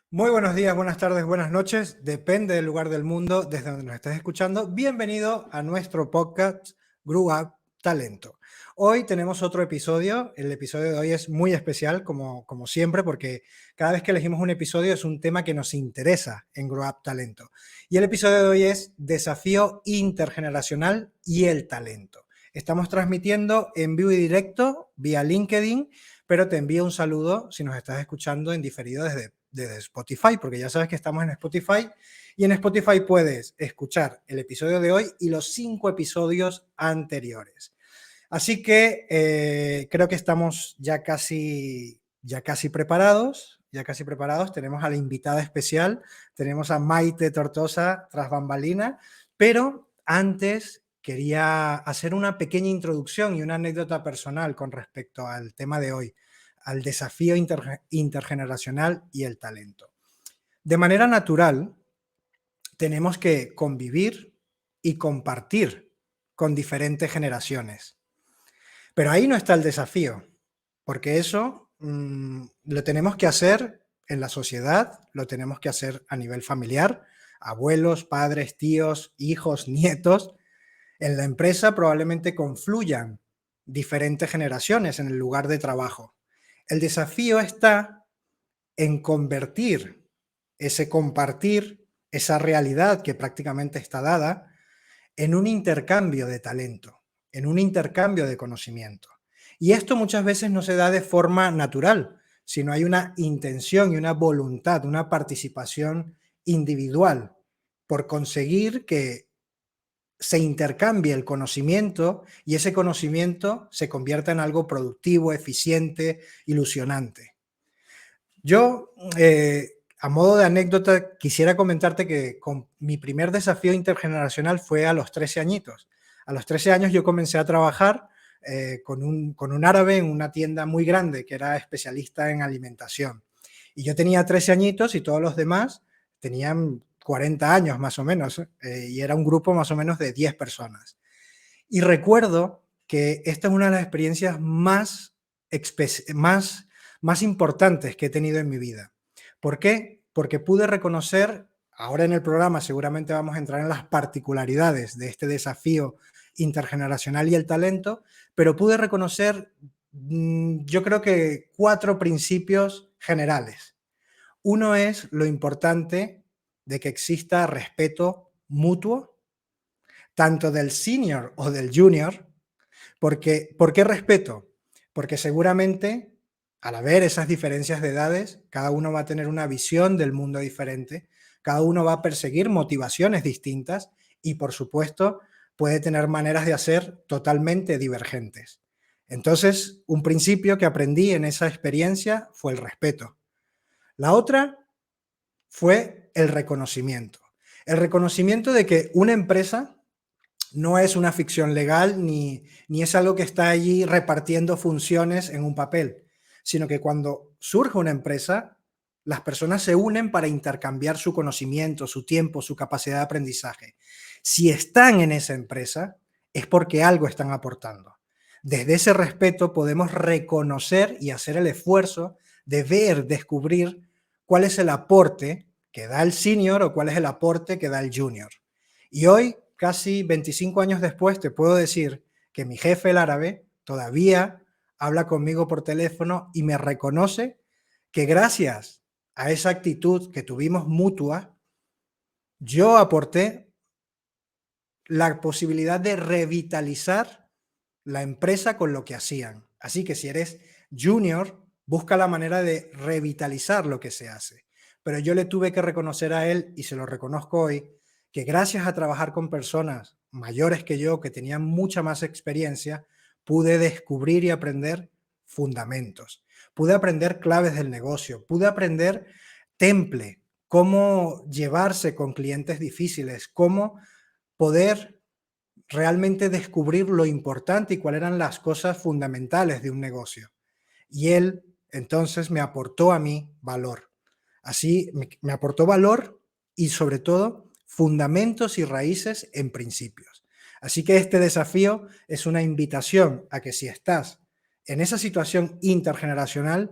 Muy buenos días, buenas tardes, buenas noches. Depende del lugar del mundo desde donde nos estés escuchando. Bienvenido a nuestro podcast Grow Up Talento. Hoy tenemos otro episodio. El episodio de hoy es muy especial, como siempre, porque cada vez que elegimos un episodio es un tema que nos interesa en Grow Up Talento. Y el episodio de hoy es Desafío Intergeneracional y el Talento. Estamos transmitiendo en vivo y directo vía LinkedIn, pero te envío un saludo si nos estás escuchando en diferido desde Spotify, porque ya sabes que estamos en Spotify y en Spotify puedes escuchar el episodio de hoy y los 5 episodios anteriores. Así que creo que estamos ya casi preparados. Ya casi preparados. Tenemos a la invitada especial, tenemos a Maite Tortosa tras bambalina, pero antes quería hacer una pequeña introducción y una anécdota personal con respecto al tema de hoy, al desafío intergeneracional y el talento. De manera natural, tenemos que convivir y compartir con diferentes generaciones. Pero ahí no está el desafío, porque eso lo tenemos que hacer en la sociedad, lo tenemos que hacer a nivel familiar, abuelos, padres, tíos, hijos, nietos. En la empresa probablemente confluyan diferentes generaciones en el lugar de trabajo. El desafío está en convertir ese compartir, esa realidad que prácticamente está dada, en un intercambio de talento, en un intercambio de conocimiento. Y esto muchas veces no se da de forma natural, sino hay una intención y una voluntad, una participación individual por conseguir que se intercambie el conocimiento y ese conocimiento se convierta en algo productivo, eficiente, ilusionante. Yo, a modo de anécdota, quisiera comentarte que con mi primer desafío intergeneracional fue a los 13 añitos. A los 13 años yo comencé a trabajar con un árabe en una tienda muy grande que era especialista en alimentación. Y yo tenía 13 añitos y todos los demás tenían 40 años más o menos, y era un grupo más o menos de 10 personas. Y recuerdo que esta es una de las experiencias más, más importantes que he tenido en mi vida. ¿Por qué? Porque pude reconocer, ahora en el programa seguramente vamos a entrar en las particularidades de este desafío intergeneracional y el talento, pero pude reconocer, yo creo que 4 principios generales. Uno es lo importante de que exista respeto mutuo, tanto del senior o del junior. Porque, ¿por qué respeto? Porque seguramente al haber esas diferencias de edades, cada uno va a tener una visión del mundo diferente, cada uno va a perseguir motivaciones distintas y, por supuesto, puede tener maneras de hacer totalmente divergentes. Entonces, un principio que aprendí en esa experiencia fue el respeto. La otra fue el reconocimiento. El reconocimiento de que una empresa no es una ficción legal ni es algo que está allí repartiendo funciones en un papel, sino que cuando surge una empresa, las personas se unen para intercambiar su conocimiento, su tiempo, su capacidad de aprendizaje. Si están en esa empresa, es porque algo están aportando. Desde ese respeto podemos reconocer y hacer el esfuerzo de ver, descubrir cuál es el aporte que da el senior o cuál es el aporte que da el junior. Y hoy, casi 25 años después, te puedo decir que mi jefe, el árabe, todavía habla conmigo por teléfono y me reconoce que gracias a esa actitud que tuvimos mutua, yo aporté la posibilidad de revitalizar la empresa con lo que hacían. Así que si eres junior, busca la manera de revitalizar lo que se hace. Pero yo le tuve que reconocer a él, y se lo reconozco hoy, que gracias a trabajar con personas mayores que yo, que tenían mucha más experiencia, pude descubrir y aprender fundamentos. Pude aprender claves del negocio, pude aprender temple, cómo llevarse con clientes difíciles, cómo poder realmente descubrir lo importante y cuáles eran las cosas fundamentales de un negocio. Y él entonces me aportó a mí valor. Así me aportó valor y sobre todo fundamentos y raíces en principios. Así que este desafío es una invitación a que si estás en esa situación intergeneracional,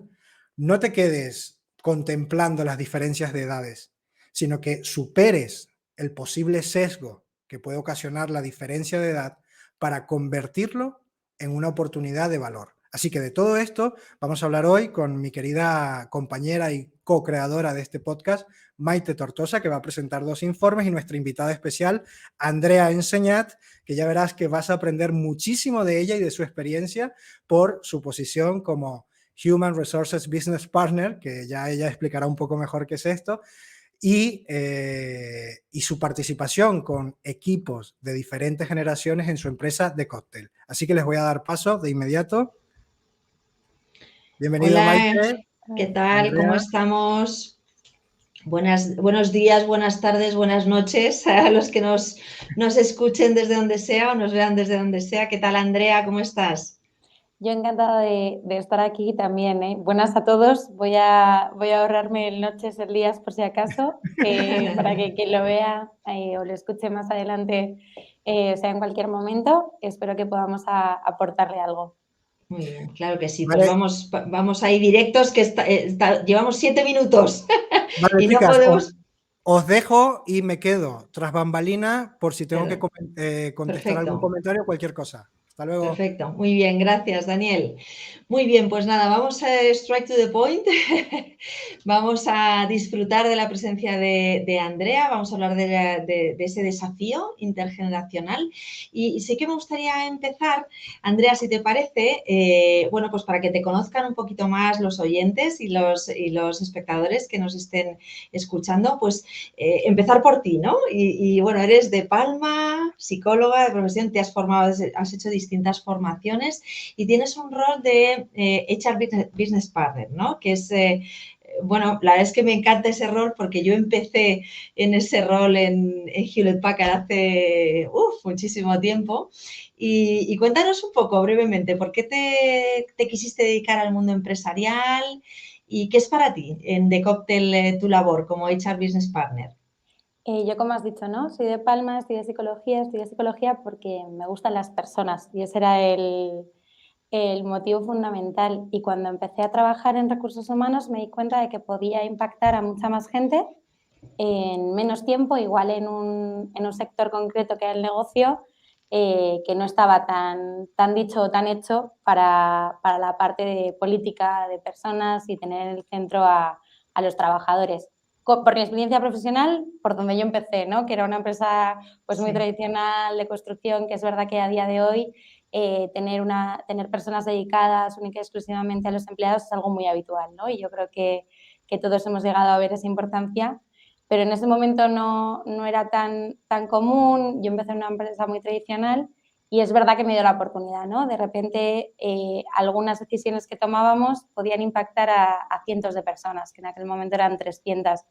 no te quedes contemplando las diferencias de edades, sino que superes el posible sesgo que puede ocasionar la diferencia de edad para convertirlo en una oportunidad de valor. Así que de todo esto vamos a hablar hoy con mi querida compañera y co-creadora de este podcast, Maite Tortosa, que va a presentar 2 informes, y nuestra invitada especial, Andrea Enseñat, que ya verás que vas a aprender muchísimo de ella y de su experiencia por su posición como Human Resources Business Partner, que ya ella explicará un poco mejor qué es esto, y su participación con equipos de diferentes generaciones en su empresa de cóctel. Así que les voy a dar paso de inmediato. Bienvenido, Hola, Maite. ¿qué tal? ¿Cómo Andrea. estamos? Buenos días, buenas tardes, buenas noches a los que nos escuchen desde donde sea o nos vean desde donde sea. ¿Qué tal, Andrea? ¿Cómo estás? Yo encantada de estar aquí también, ¿eh? Buenas a todos. Voy a ahorrarme el noches, el días por si acaso, para que quien lo vea o lo escuche más adelante sea en cualquier momento. Espero que podamos aportarle algo. Muy bien, claro que sí. Pues Vale, vamos ahí directos, que llevamos 7 minutos vale, y no chicas, podemos. os dejo y me quedo tras bambalina por si tengo que contestar algún Perfecto. comentario o cualquier cosa. Hasta luego. Perfecto, muy bien, gracias Daniel. Muy bien, pues nada, vamos a strike to the point. Vamos a disfrutar de la presencia de Andrea, vamos a hablar de ese desafío intergeneracional y sí que me gustaría empezar, Andrea, si te parece, bueno, pues para que te conozcan un poquito más los oyentes y los espectadores que nos estén escuchando, pues empezar por ti, ¿no? Y bueno, eres de Palma, psicóloga de profesión, te has formado, has hecho distintas formaciones y tienes un rol de HR Business Partner, ¿no? Que es, bueno, la verdad es que me encanta ese rol porque yo empecé en ese rol en Hewlett Packard hace muchísimo tiempo. Y cuéntanos un poco brevemente, ¿por qué te quisiste dedicar al mundo empresarial y qué es para ti en The Cocktail tu labor como HR Business Partner? Yo, como has dicho, ¿no? Soy de Palma, estudié psicología porque me gustan las personas y ese era el motivo fundamental. Y cuando empecé a trabajar en recursos humanos me di cuenta de que podía impactar a mucha más gente en menos tiempo, igual en un sector concreto que era el negocio, que no estaba tan dicho o tan hecho para la parte de política de personas y tener en el centro a los trabajadores. Por mi experiencia profesional, por donde yo empecé, ¿no? Que era una empresa pues muy tradicional de construcción, que es verdad que a día de hoy tener personas dedicadas única y exclusivamente a los empleados es algo muy habitual, ¿no? Y yo creo que todos hemos llegado a ver esa importancia, pero en ese momento no era tan común. Yo empecé en una empresa muy tradicional y es verdad que me dio la oportunidad, ¿no? De repente, algunas decisiones que tomábamos podían impactar a cientos de personas, que en aquel momento eran 300.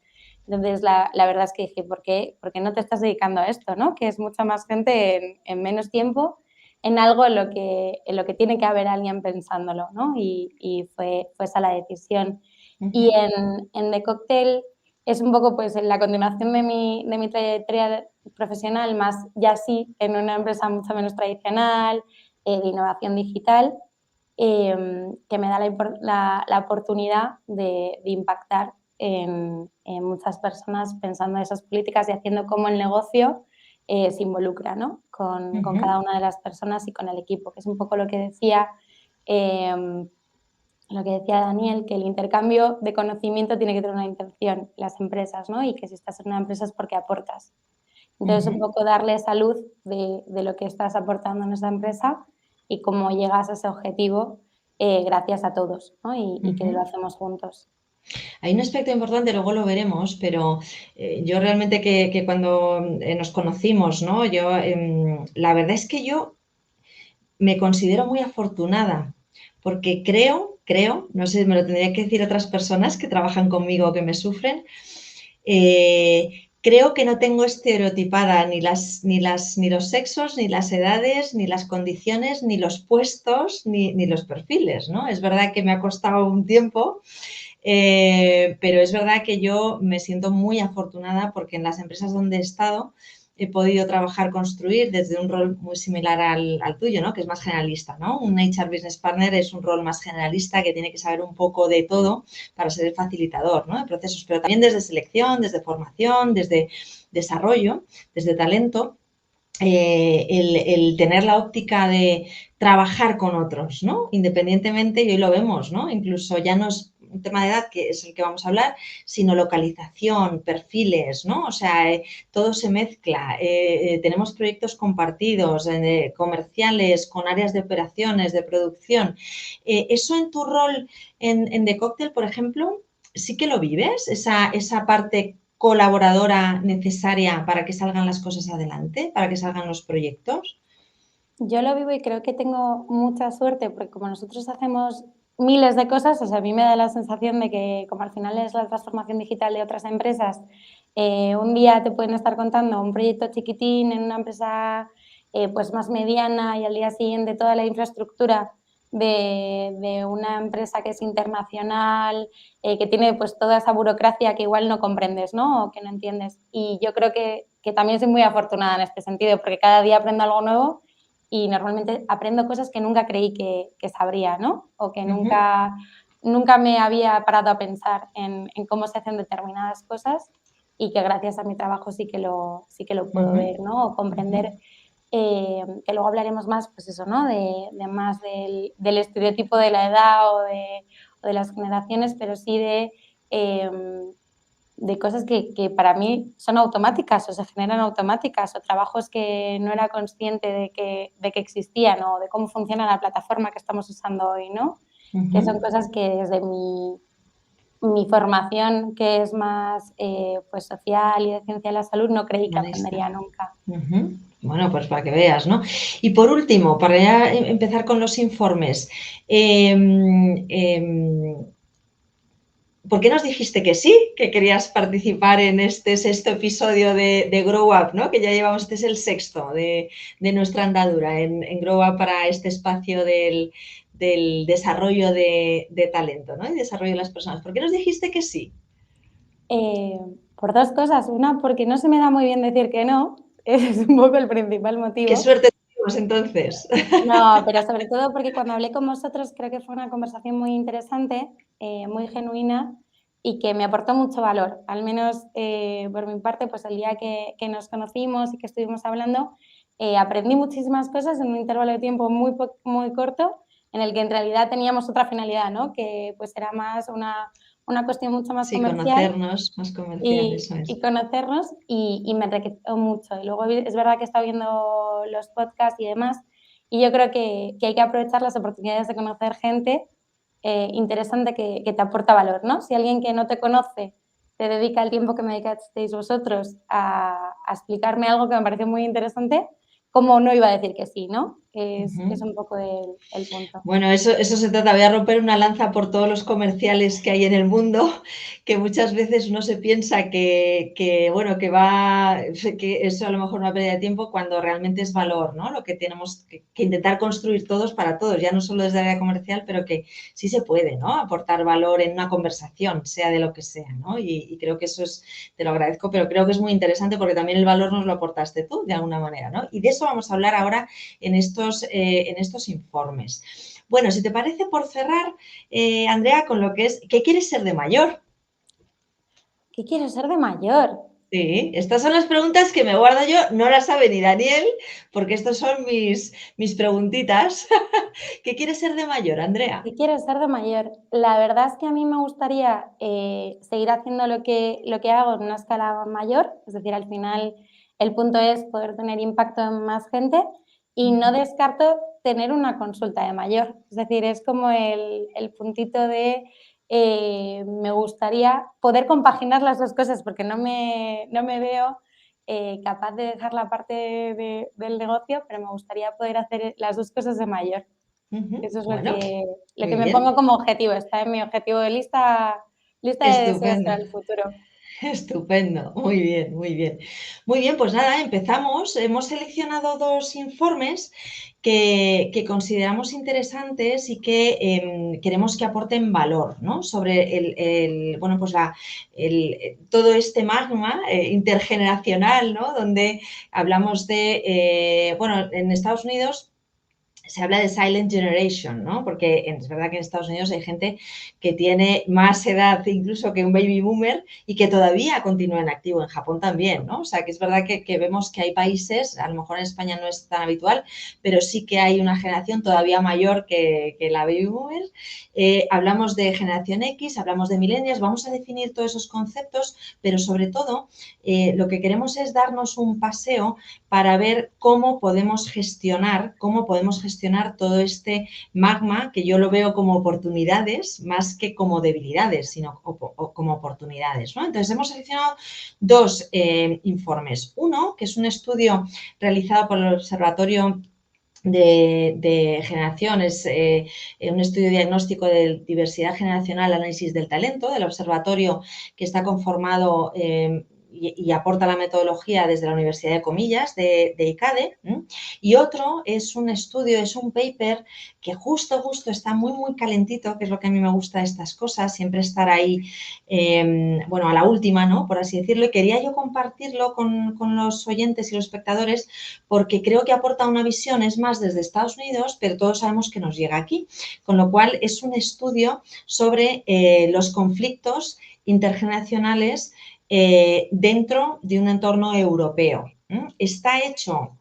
Entonces, la verdad es que dije, ¿por qué no te estás dedicando a esto, ¿no? Que es mucha más gente en menos tiempo, en algo en lo que tiene que haber alguien pensándolo, ¿no? Y fue esa la decisión. Y en The Cocktail es un poco pues la continuación de mi trayectoria profesional, más ya sí en una empresa mucho menos tradicional, de innovación digital, que me da la oportunidad de impactar en muchas personas pensando en esas políticas y haciendo cómo el negocio se involucra, ¿no? con cada una de las personas y con el equipo, que es un poco lo que decía Daniel, que el intercambio de conocimiento tiene que tener una intención, las empresas, ¿no? Y que si estás en una empresa es porque aportas. Entonces, un poco darle esa luz de lo que estás aportando en esa empresa y cómo llegas a ese objetivo gracias a todos, ¿no? Y que lo hacemos juntos. Hay un aspecto importante, luego lo veremos, pero yo realmente que cuando nos conocimos, ¿no? La verdad es que yo me considero muy afortunada porque no sé, me lo tendría que decir otras personas que trabajan conmigo o que me sufren, creo que no tengo estereotipada ni los sexos, ni las edades, ni las condiciones, ni los puestos, ni los perfiles, ¿no? Es verdad que me ha costado un tiempo, pero es verdad que yo me siento muy afortunada porque en las empresas donde he estado he podido trabajar, construir desde un rol muy similar al tuyo, ¿no? Que es más generalista, ¿no? Un HR Business Partner es un rol más generalista que tiene que saber un poco de todo para ser el facilitador, ¿no? De procesos, pero también desde selección, desde formación, desde desarrollo, desde talento. El tener la óptica de trabajar con otros, ¿no? Independientemente, y hoy lo vemos, ¿no? Incluso ya no es un tema de edad, que es el que vamos a hablar, sino localización, perfiles, ¿no? O sea, todo se mezcla. Tenemos proyectos compartidos, comerciales, con áreas de operaciones, de producción. Eso en tu rol en The Cocktail, por ejemplo, ¿sí que lo vives? Esa parte colaboradora necesaria para que salgan las cosas adelante, para que salgan los proyectos? Yo lo vivo y creo que tengo mucha suerte porque como nosotros hacemos miles de cosas, o sea, a mí me da la sensación de que como al final es la transformación digital de otras empresas, un día te pueden estar contando un proyecto chiquitín en una empresa pues más mediana y al día siguiente toda la infraestructura de una empresa que es internacional, que tiene pues toda esa burocracia que igual no comprendes, ¿no? O que no entiendes. Y yo creo que también soy muy afortunada en este sentido porque cada día aprendo algo nuevo y normalmente aprendo cosas que nunca creí que sabría, ¿no? O que nunca me había parado a pensar en cómo se hacen determinadas cosas y que gracias a mi trabajo sí que lo puedo ver, ¿no? O comprender, que luego hablaremos más, pues eso, ¿no? De más del estereotipo de la edad o de las generaciones, pero sí de cosas que para mí son automáticas o se generan automáticas o trabajos que no era consciente de que existían o de cómo funciona la plataforma que estamos usando hoy, ¿no? Que son cosas que desde mi formación, que es más pues social y de ciencia de la salud, no creí que aprendería nunca. Bueno, pues para que veas, ¿no? Y por último, para ya empezar con los informes, ¿por qué nos dijiste que sí, que querías participar en este sexto episodio de Grow Up, ¿no? Que ya llevamos, este es el sexto de nuestra andadura en Grow Up para este espacio del desarrollo de talento, ¿no? Y desarrollo de las personas. ¿Por qué nos dijiste que sí? Por dos cosas. Una, porque no se me da muy bien decir que no, ese es un poco el principal motivo. ¡Qué suerte tenemos entonces! No, pero sobre todo porque cuando hablé con vosotros creo que fue una conversación muy interesante, muy genuina y que me aportó mucho valor. Al menos por mi parte, pues el día que nos conocimos y que estuvimos hablando, aprendí muchísimas cosas en un intervalo de tiempo muy corto en el que en realidad teníamos otra finalidad, ¿no? Que pues era más una cuestión mucho más Sí, comercial. conocernos, más comercial, eso es. Y conocernos y me enriqueció mucho. Y luego es verdad que he estado viendo los podcasts y demás y yo creo que hay que aprovechar las oportunidades de conocer gente interesante que te aporta valor, ¿no? Si alguien que no te conoce te dedica el tiempo que me dedicasteis vosotros a explicarme algo que me pareció muy interesante, ¿cómo no iba a decir que sí, no? Es un poco el punto. Bueno, eso se trata. Voy a romper una lanza por todos los comerciales que hay en el mundo, que muchas veces uno se piensa bueno, que eso a lo mejor no es una pérdida de tiempo cuando realmente es valor, ¿no? Lo que tenemos que intentar construir todos para todos, ya no solo desde el área comercial, pero que sí se puede, ¿no? Aportar valor en una conversación, sea de lo que sea, ¿no? Y creo que eso te lo agradezco, pero creo que es muy interesante porque también el valor nos lo aportaste tú, de alguna manera, ¿no? Y de eso vamos a hablar ahora en estos informes. Bueno, si te parece, por cerrar, Andrea, con lo que es, ¿qué quieres ser de mayor? ¿Qué quiero ser de mayor? Sí, estas son las preguntas que me guardo yo, no las sabe ni Daniel, porque estas son mis preguntitas. ¿Qué quieres ser de mayor, Andrea? ¿Qué quiero ser de mayor? La verdad es que a mí me gustaría seguir haciendo lo que hago en una escala mayor, es decir, al final el punto es poder tener impacto en más gente y no descarto tener una consulta de mayor, es decir, es como el puntito de me gustaría poder compaginar las dos cosas porque no me veo capaz de dejar la parte del negocio, pero me gustaría poder hacer las dos cosas de mayor. Eso es Bueno, lo muy que me bien. pongo como objetivo, está en mi objetivo de lista de deseos Estupendo. para el futuro. Estupendo, muy bien, muy bien. Muy bien, pues nada, empezamos. Hemos seleccionado dos informes que consideramos interesantes y que queremos que aporten valor, ¿no? Sobre bueno, pues todo este magma intergeneracional, ¿no? Donde hablamos de, bueno, en Estados Unidos se habla de silent generation, ¿no? Porque es verdad que en Estados Unidos hay gente que tiene más edad incluso que un baby boomer y que todavía continúa en activo. En Japón también, ¿no? O sea, que es verdad que vemos que hay países, a lo mejor en España no es tan habitual, pero sí que hay una generación todavía mayor que la baby boomer. Hablamos de generación X, hablamos de millennials, vamos a definir todos esos conceptos, pero sobre todo lo que queremos es darnos un paseo para ver cómo podemos gestionar todo este magma, que yo lo veo como oportunidades más que como debilidades, sino como oportunidades, ¿no? Entonces, hemos seleccionado dos informes. Uno, que es un estudio realizado por el Observatorio de generaciones, un estudio diagnóstico de diversidad generacional, análisis del talento, del observatorio que está conformado y aporta la metodología desde la Universidad de Comillas de ICADE. Y otro es un estudio, es un paper que justo está muy calentito, que es lo que a mí me gusta de estas cosas, siempre estar ahí, bueno, a la última, ¿no? Por así decirlo, y quería yo compartirlo con los oyentes y los espectadores porque creo que aporta una visión, es más desde Estados Unidos, pero todos sabemos que nos llega aquí, con lo cual es un estudio sobre los conflictos intergeneracionales dentro de un entorno europeo. Está hecho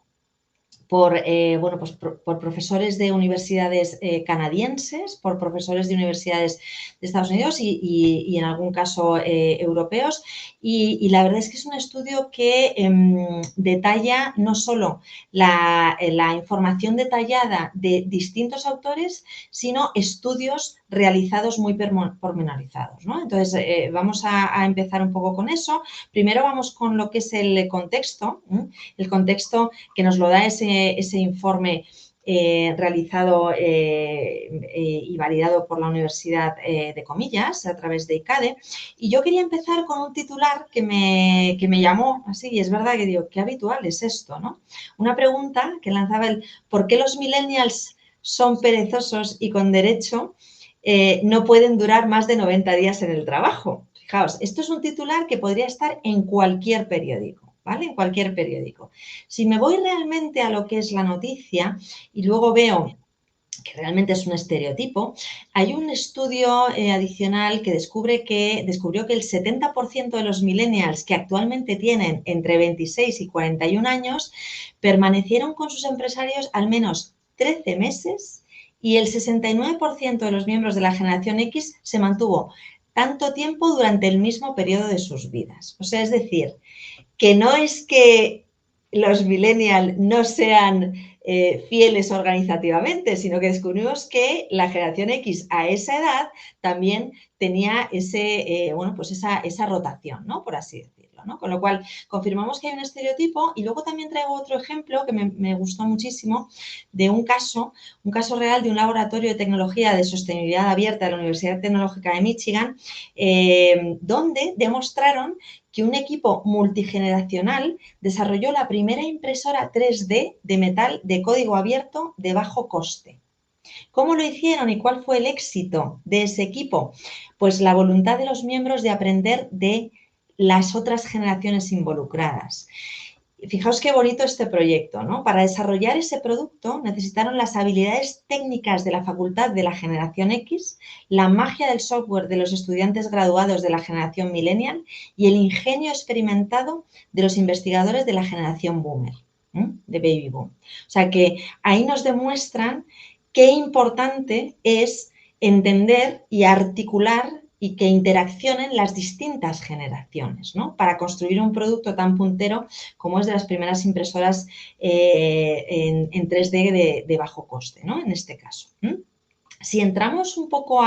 por, bueno, pues por profesores de universidades canadienses, por profesores de universidades de Estados Unidos y en algún caso europeos. Y la verdad es que es un estudio que detalla no solo la información detallada de distintos autores, sino estudios realizados muy pormenorizados, ¿no? Entonces, vamos a empezar un poco con eso. Primero vamos con lo que es el contexto que nos lo da ese informe realizado y validado por la Universidad de Comillas a través de ICADE. Y yo quería empezar con un titular que me llamó así, y es verdad que digo, qué habitual es esto, ¿no? Una pregunta que lanzaba ¿por qué los millennials son perezosos y con derecho no pueden durar más de 90 días en el trabajo? Fijaos, esto es un titular que podría estar en cualquier periódico. ¿Vale? En cualquier periódico. Si me voy realmente a lo que es la noticia y luego veo que realmente es un estereotipo, hay un estudio adicional que descubrió que el 70% de los millennials que actualmente tienen entre 26 y 41 años permanecieron con sus empresarios al menos 13 meses y el 69% de los miembros de la generación X se mantuvo tanto tiempo durante el mismo periodo de sus vidas. O sea, es decir, que no es que los millennials no sean fieles organizativamente, sino que descubrimos que la generación X a esa edad también tenía bueno, pues esa rotación, ¿no? Por así decirlo, ¿no? Con lo cual, confirmamos que hay un estereotipo y luego también traigo otro ejemplo que me gustó muchísimo de un caso real de un laboratorio de tecnología de sostenibilidad abierta de la Universidad Tecnológica de Michigan, donde demostraron que un equipo multigeneracional desarrolló la primera impresora 3D de metal de código abierto de bajo coste. ¿Cómo lo hicieron y cuál fue el éxito de ese equipo? Pues la voluntad de los miembros de aprender de las otras generaciones involucradas. Fijaos qué bonito este proyecto, ¿no? Para desarrollar ese producto necesitaron las habilidades técnicas de la facultad de la generación X, la magia del software de los estudiantes graduados de la generación millennial y el ingenio experimentado de los investigadores de la generación boomer, de baby boom. O sea que ahí nos demuestran qué importante es entender y articular y que interaccionen las distintas generaciones, ¿no? Para construir un producto tan puntero como es de las primeras impresoras en 3D de bajo coste, ¿no? En este caso. Si entramos un poco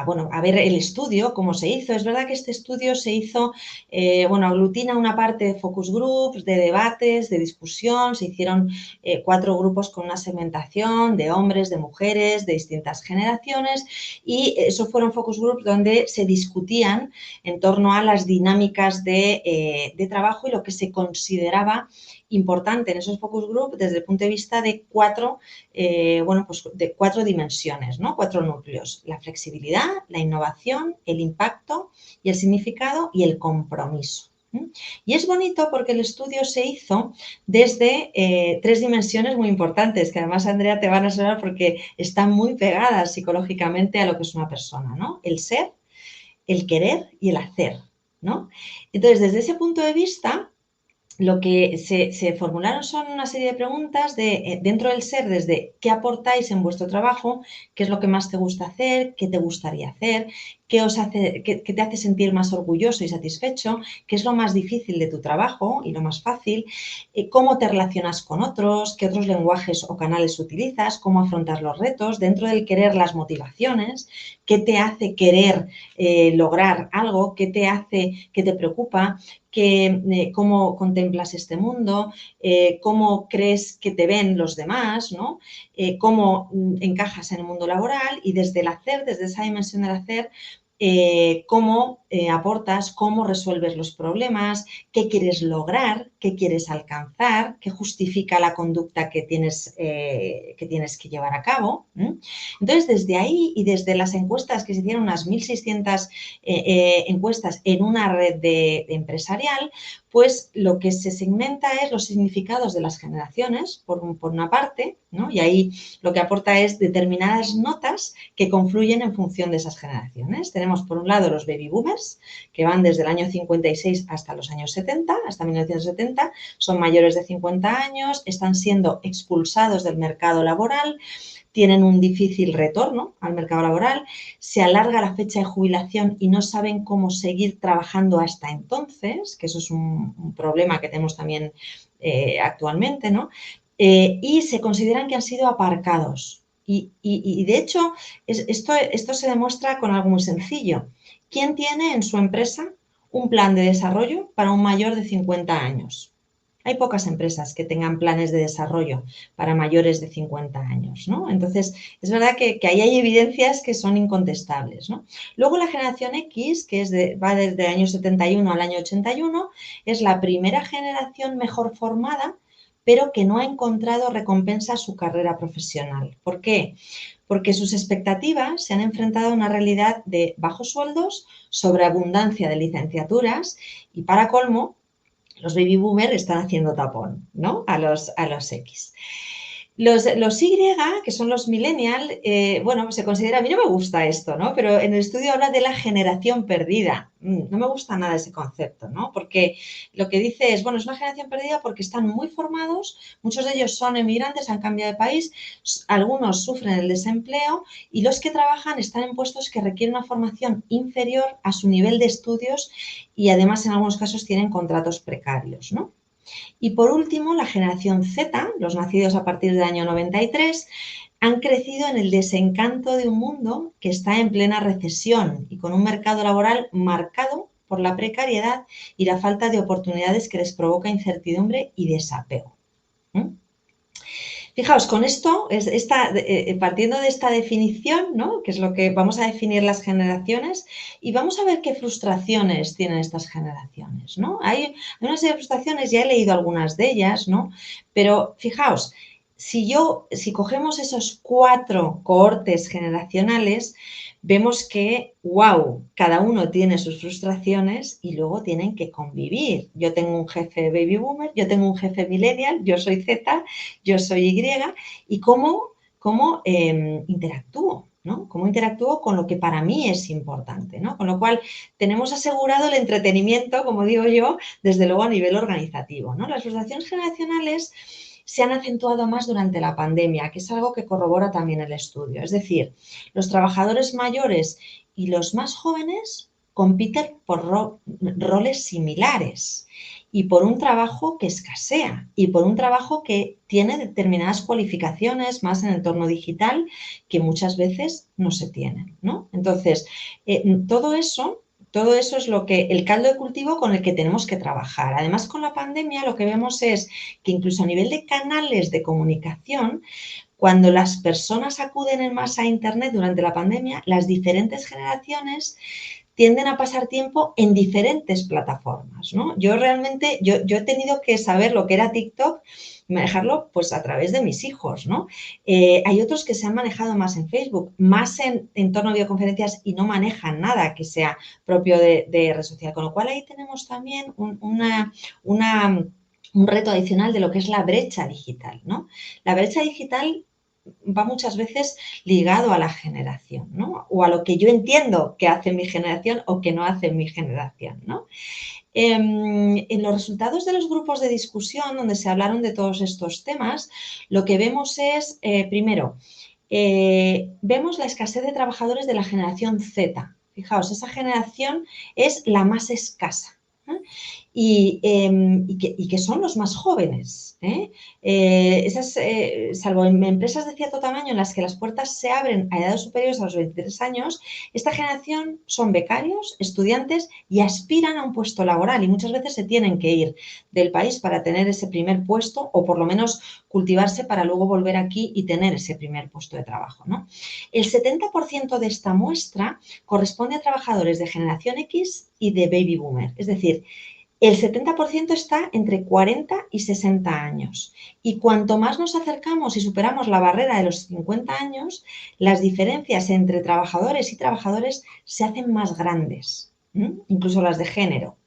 bueno, a ver el estudio, cómo se hizo, es verdad que este estudio se hizo, bueno, aglutina una parte de focus groups, de debates, de discusión, se hicieron 4 grupos con una segmentación de hombres, de mujeres, de distintas generaciones y esos fueron focus groups donde se discutían en torno a las dinámicas de trabajo y lo que se consideraba importante en esos focus groups desde el punto de vista de 4 bueno, pues de 4 dimensiones, ¿no? 4 núcleos, la flexibilidad, la innovación, el impacto y el significado y el compromiso. Y es bonito porque el estudio se hizo desde 3 dimensiones muy importantes, que además, Andrea, te van a sonar porque están muy pegadas psicológicamente a lo que es una persona, ¿no? El ser, el querer y el hacer, ¿no? Entonces, desde ese punto de vista, lo que se formularon son una serie de preguntas dentro del ser, desde qué aportáis en vuestro trabajo, qué es lo que más te gusta hacer, qué te gustaría hacer, qué te hace sentir más orgulloso y satisfecho, qué es lo más difícil de tu trabajo y lo más fácil, cómo te relacionas con otros, qué otros lenguajes o canales utilizas, cómo afrontar los retos, dentro del querer las motivaciones, qué te hace querer lograr algo, qué te preocupa, cómo contemplas este mundo, cómo crees que te ven los demás, ¿no? Cómo encajas en el mundo laboral y desde el hacer, desde esa dimensión del hacer, cómo aportas, cómo resuelves los problemas, qué quieres lograr, qué quieres alcanzar, qué justifica la conducta que tienes que llevar a cabo. Entonces, desde ahí y desde las encuestas que se hicieron, unas 1.600 encuestas en una red de empresarial, pues lo que se segmenta es los significados de las generaciones, por una parte, ¿no? Y ahí lo que aporta es determinadas notas que confluyen en función de esas generaciones. Tenemos, por un lado, los baby boomers, que van desde el año 56 hasta los años 70, hasta 1970, son mayores de 50 años, están siendo expulsados del mercado laboral, tienen un difícil retorno al mercado laboral, se alarga la fecha de jubilación y no saben cómo seguir trabajando hasta entonces, que eso es un problema que tenemos también actualmente, ¿no? Y se consideran que han sido aparcados. Y de hecho, esto se demuestra con algo muy sencillo. ¿Quién tiene en su empresa un plan de desarrollo para un mayor de 50 años? Hay pocas empresas que tengan planes de desarrollo para mayores de 50 años, ¿no? Entonces, es verdad que ahí hay evidencias que son incontestables, ¿no? Luego la generación X, que va desde el año 71 al año 81, es la primera generación mejor formada, pero que no ha encontrado recompensa a su carrera profesional. ¿Por qué? Porque sus expectativas se han enfrentado a una realidad de bajos sueldos, sobreabundancia de licenciaturas y, para colmo, los baby boomers están haciendo tapón, ¿no? A los X. Los Y, que son los millennial, bueno, se considera, a mí no me gusta esto, ¿no? Pero en el estudio habla de la generación perdida. No me gusta nada ese concepto, ¿no? Porque lo que dice es, bueno, es una generación perdida porque están muy formados, muchos de ellos son emigrantes, han cambiado de país, algunos sufren el desempleo y los que trabajan están en puestos que requieren una formación inferior a su nivel de estudios y además en algunos casos tienen contratos precarios, ¿no? Y por último, la generación Z, los nacidos a partir del año 93, han crecido en el desencanto de un mundo que está en plena recesión y con un mercado laboral marcado por la precariedad y la falta de oportunidades que les provoca incertidumbre y desapego. Fijaos, con esto, partiendo de esta definición, ¿no? Que es lo que vamos a definir las generaciones y vamos a ver qué frustraciones tienen estas generaciones, ¿no? Hay una serie de frustraciones, ya he leído algunas de ellas, ¿no? Pero fijaos, si cogemos esos 4 cohortes generacionales, vemos que, wow, cada uno tiene sus frustraciones y luego tienen que convivir. Yo tengo un jefe baby boomer, yo tengo un jefe millennial, yo soy Z, yo soy Y, y cómo interactúo, ¿no? Cómo interactúo con lo que para mí es importante, ¿no? Con lo cual, tenemos asegurado el entretenimiento, como digo yo, desde luego a nivel organizativo, ¿no? Las frustraciones generacionales se han acentuado más durante la pandemia, que es algo que corrobora también el estudio. Es decir, los trabajadores mayores y los más jóvenes compiten por roles similares y por un trabajo que escasea y por un trabajo que tiene determinadas cualificaciones más en el entorno digital que muchas veces no se tienen, ¿no? Entonces, todo eso es el caldo de cultivo con el que tenemos que trabajar. Además, con la pandemia lo que vemos es que incluso a nivel de canales de comunicación, cuando las personas acuden en masa a Internet durante la pandemia, las diferentes generaciones tienden a pasar tiempo en diferentes plataformas, ¿no? Yo realmente, yo he tenido que saber lo que era TikTok y manejarlo pues a través de mis hijos, ¿no? Hay otros que se han manejado más en Facebook, más en entorno de videoconferencias y no manejan nada que sea propio de red social, con lo cual ahí tenemos también un reto adicional de lo que es la brecha digital, ¿no? La brecha digital va muchas veces ligado a la generación, ¿no? O a lo que yo entiendo que hace mi generación o que no hace mi generación, ¿no? En los resultados de los grupos de discusión donde se hablaron de todos estos temas, lo que vemos es, primero, vemos la escasez de trabajadores de la generación Z. Fijaos, esa generación es la más escasa. Y que son los más jóvenes. Salvo en empresas de cierto tamaño en las que las puertas se abren a edades superiores a los 23 años, esta generación son becarios, estudiantes y aspiran a un puesto laboral y muchas veces se tienen que ir del país para tener ese primer puesto o por lo menos cultivarse para luego volver aquí y tener ese primer puesto de trabajo, ¿no? El 70% de esta muestra corresponde a trabajadores de generación X y de baby boomer, es decir, el 70% está entre 40 y 60 años. Y cuanto más nos acercamos y superamos la barrera de los 50 años, las diferencias entre trabajadores y trabajadores se hacen más grandes, incluso las de género.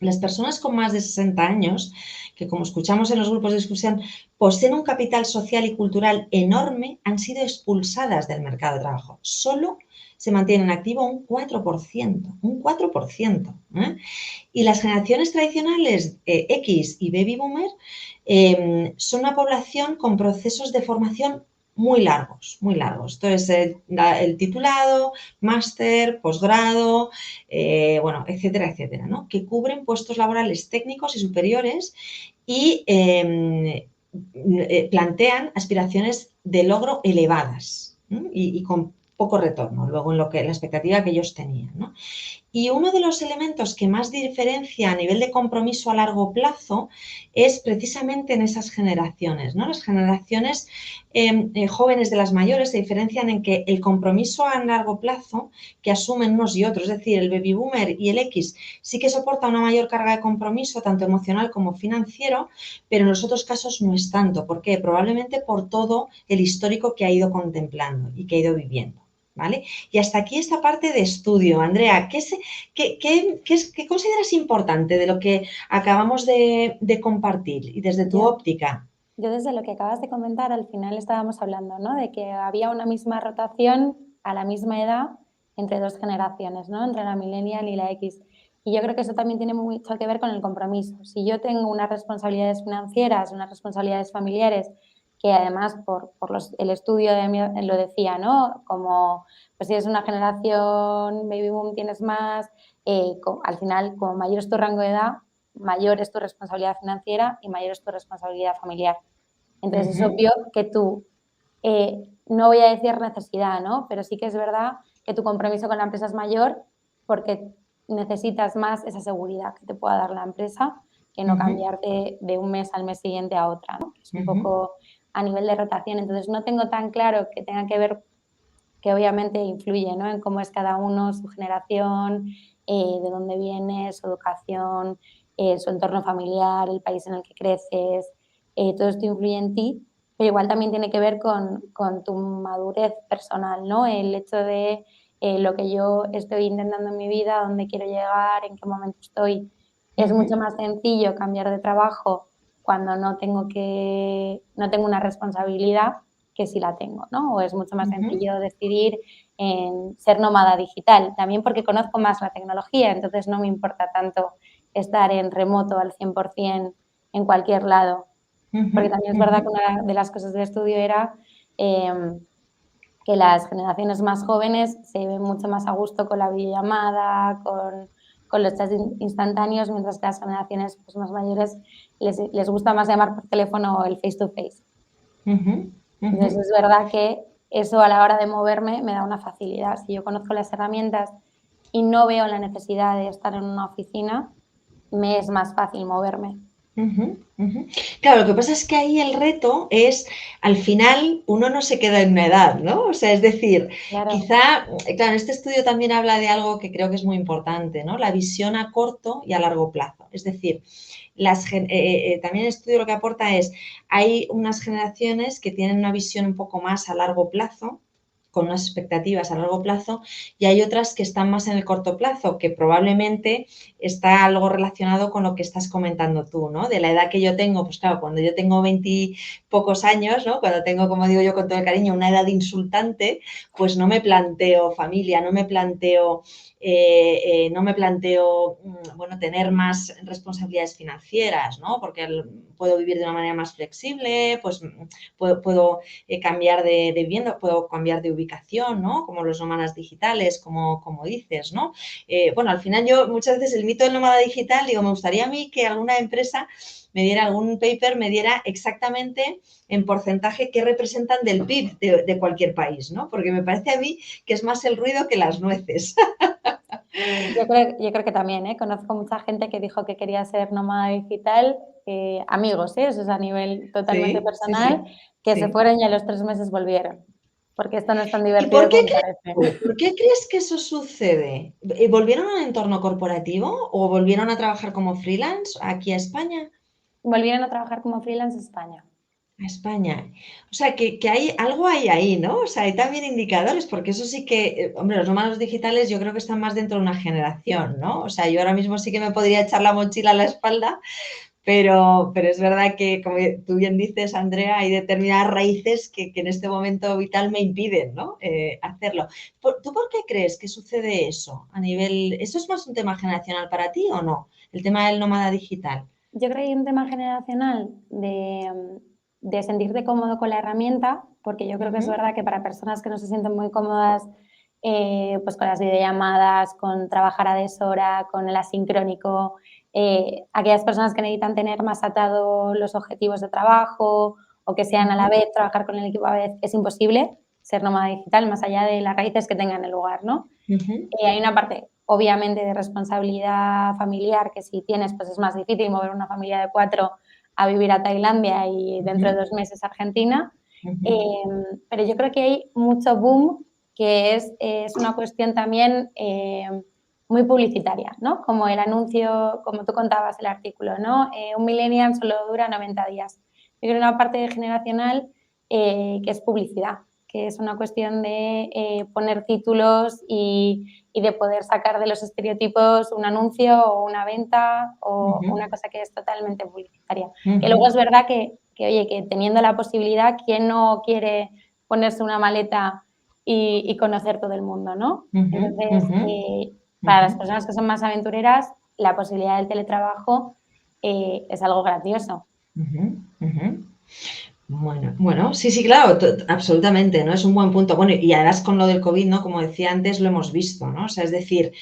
Las personas con más de 60 años, que como escuchamos en los grupos de discusión, poseen un capital social y cultural enorme, han sido expulsadas del mercado de trabajo. Solo se mantiene en activo un 4%, un 4%. Y las generaciones tradicionales X y Baby Boomer son una población con procesos de formación muy largos, muy largos. Entonces, el titulado, máster, posgrado, bueno, etcétera, etcétera, ¿no? Que cubren puestos laborales técnicos y superiores y plantean aspiraciones de logro elevadas y con poco retorno, luego en la expectativa que ellos tenían, ¿no? Y uno de los elementos que más diferencia a nivel de compromiso a largo plazo es precisamente en esas generaciones, ¿no? Las generaciones jóvenes de las mayores se diferencian en que el compromiso a largo plazo que asumen unos y otros, es decir, el baby boomer y el X sí que soporta una mayor carga de compromiso, tanto emocional como financiero, pero en los otros casos no es tanto. ¿Por qué? Probablemente por todo el histórico que ha ido contemplando y que ha ido viviendo. ¿Vale? Y hasta aquí esta parte de estudio. Andrea, ¿qué consideras importante de lo que acabamos de compartir y desde tu óptica? Yo desde lo que acabas de comentar, al final estábamos hablando, ¿no? De que había una misma rotación a la misma edad entre dos generaciones, ¿no? Entre la millennial y la X. Y yo creo que eso también tiene mucho que ver con el compromiso. Si yo tengo unas responsabilidades financieras, unas responsabilidades familiares, que además el estudio lo decía, ¿no? Como pues si eres una generación baby boom tienes más, al final como mayor es tu rango de edad, mayor es tu responsabilidad financiera y mayor es tu responsabilidad familiar. Entonces es obvio que tú, no voy a decir necesidad, ¿no? Pero sí que es verdad que tu compromiso con la empresa es mayor porque necesitas más esa seguridad que te pueda dar la empresa que no cambiarte de un mes al mes siguiente a otra, ¿no? Es un poco a nivel de rotación. Entonces no tengo tan claro que tenga que ver, que obviamente influye, ¿no? En cómo es cada uno, su generación, de dónde viene, su educación, su entorno familiar, el país en el que creces, todo esto influye en ti, pero igual también tiene que ver con tu madurez personal, ¿no? El hecho de lo que yo estoy intentando en mi vida, dónde quiero llegar, en qué momento estoy. Es mucho más sencillo cambiar de trabajo cuando no tengo una responsabilidad que si la tengo, ¿no? O es mucho más sencillo decidir en ser nómada digital, también porque conozco más la tecnología, entonces no me importa tanto estar en remoto al 100% en cualquier lado. Porque también es verdad que una de las cosas del estudio era que las generaciones más jóvenes se ven mucho más a gusto con la videollamada, con los chats instantáneos, mientras que las generaciones pues, más mayores les gusta más llamar por teléfono o el face to face. Ujú, ujú. Entonces es verdad que eso a la hora de moverme me da una facilidad. Si yo conozco las herramientas y no veo la necesidad de estar en una oficina, me es más fácil moverme. Ujú, ujú. Claro, lo que pasa es que ahí el reto es, al final, uno no se queda en una edad, ¿no? O sea, es decir, Claro, quizá, claro, este estudio también habla de algo que creo que es muy importante, ¿no? La visión a corto y a largo plazo. Es decir, también el estudio lo que aporta es, hay unas generaciones que tienen una visión un poco más a largo plazo, con unas expectativas a largo plazo, y hay otras que están más en el corto plazo, que probablemente está algo relacionado con lo que estás comentando tú, ¿no? De la edad que yo tengo, pues claro, cuando yo tengo 20 pocos años, ¿no? Cuando tengo, como digo yo con todo el cariño, una edad insultante, pues no me planteo familia, no me planteo, bueno, tener más responsabilidades financieras, ¿no? Porque puedo vivir de una manera más flexible, pues puedo cambiar de vivienda, puedo cambiar de ubicación, ¿no? Como los nómadas digitales, como dices, ¿no? Bueno, al final yo muchas veces el mito del nómada digital, digo, me gustaría a mí que alguna empresa me diera algún paper, me diera exactamente en porcentaje qué representan del PIB de cualquier país, ¿no? Porque me parece a mí que es más el ruido que las nueces. yo creo que también, ¿eh? Conozco mucha gente que dijo que quería ser nómada digital, amigos, ¿eh? Eso es a nivel totalmente Sí, sí, personal, sí, que se sí. fueron y a los 3 meses volvieron, porque esto no es tan ¿Y por divertido qué como crees, parece. por qué crees que eso sucede? ¿Volvieron a un entorno corporativo o volvieron a trabajar como freelance aquí a España? Volvieron a trabajar como freelance a España. A España. O sea, que hay algo hay ahí, ¿no? O sea, hay también indicadores, porque eso sí que, hombre, los nómadas digitales yo creo que están más dentro de una generación, ¿no? O sea, yo ahora mismo sí que me podría echar la mochila a la espalda, pero es verdad que, como tú bien dices, Andrea, hay determinadas raíces que en este momento vital me impiden, ¿no? Hacerlo. ¿Tú por qué crees que sucede eso a nivel... ¿Eso es más un tema generacional para ti o no? El tema del nómada digital. Yo creo que hay un tema generacional de sentirte cómodo con la herramienta, porque yo creo que es Ujú, verdad que para personas que no se sienten muy cómodas pues con las videollamadas, con trabajar a deshora, con el asincrónico, aquellas personas que necesitan tener más atado los objetivos de trabajo o que sean a la ujú, vez, trabajar con el equipo a la vez, es imposible ser nómada digital, más allá de las raíces que tenga en el lugar, ¿no? ujú, Hay una parte, obviamente, de responsabilidad familiar, que si tienes, pues es más difícil mover una familia de 4 a vivir a Tailandia y dentro de ujú, 2 meses a Argentina. ujú. Pero yo creo que hay mucho boom que es una cuestión también muy publicitaria, ¿no? Como el anuncio, como tú contabas el artículo, ¿no? Un millennial solo dura 90 días. Yo creo que una parte generacional que es publicidad, que es una cuestión de poner títulos y de poder sacar de los estereotipos un anuncio o una venta o Ujú, una cosa que es totalmente publicitaria. Que luego ujú, es verdad oye, que teniendo la posibilidad, ¿quién no quiere ponerse una maleta y conocer todo el mundo, ¿no? ujú, Entonces, ujú, para ujú, las personas que son más aventureras, la posibilidad del teletrabajo es algo grandioso. ujú, ujú. Bueno, sí, sí, claro, absolutamente, ¿no? Es un buen punto. Bueno, y además con lo del COVID, ¿no? Como decía antes, lo hemos visto, ¿no? O sea, es decir,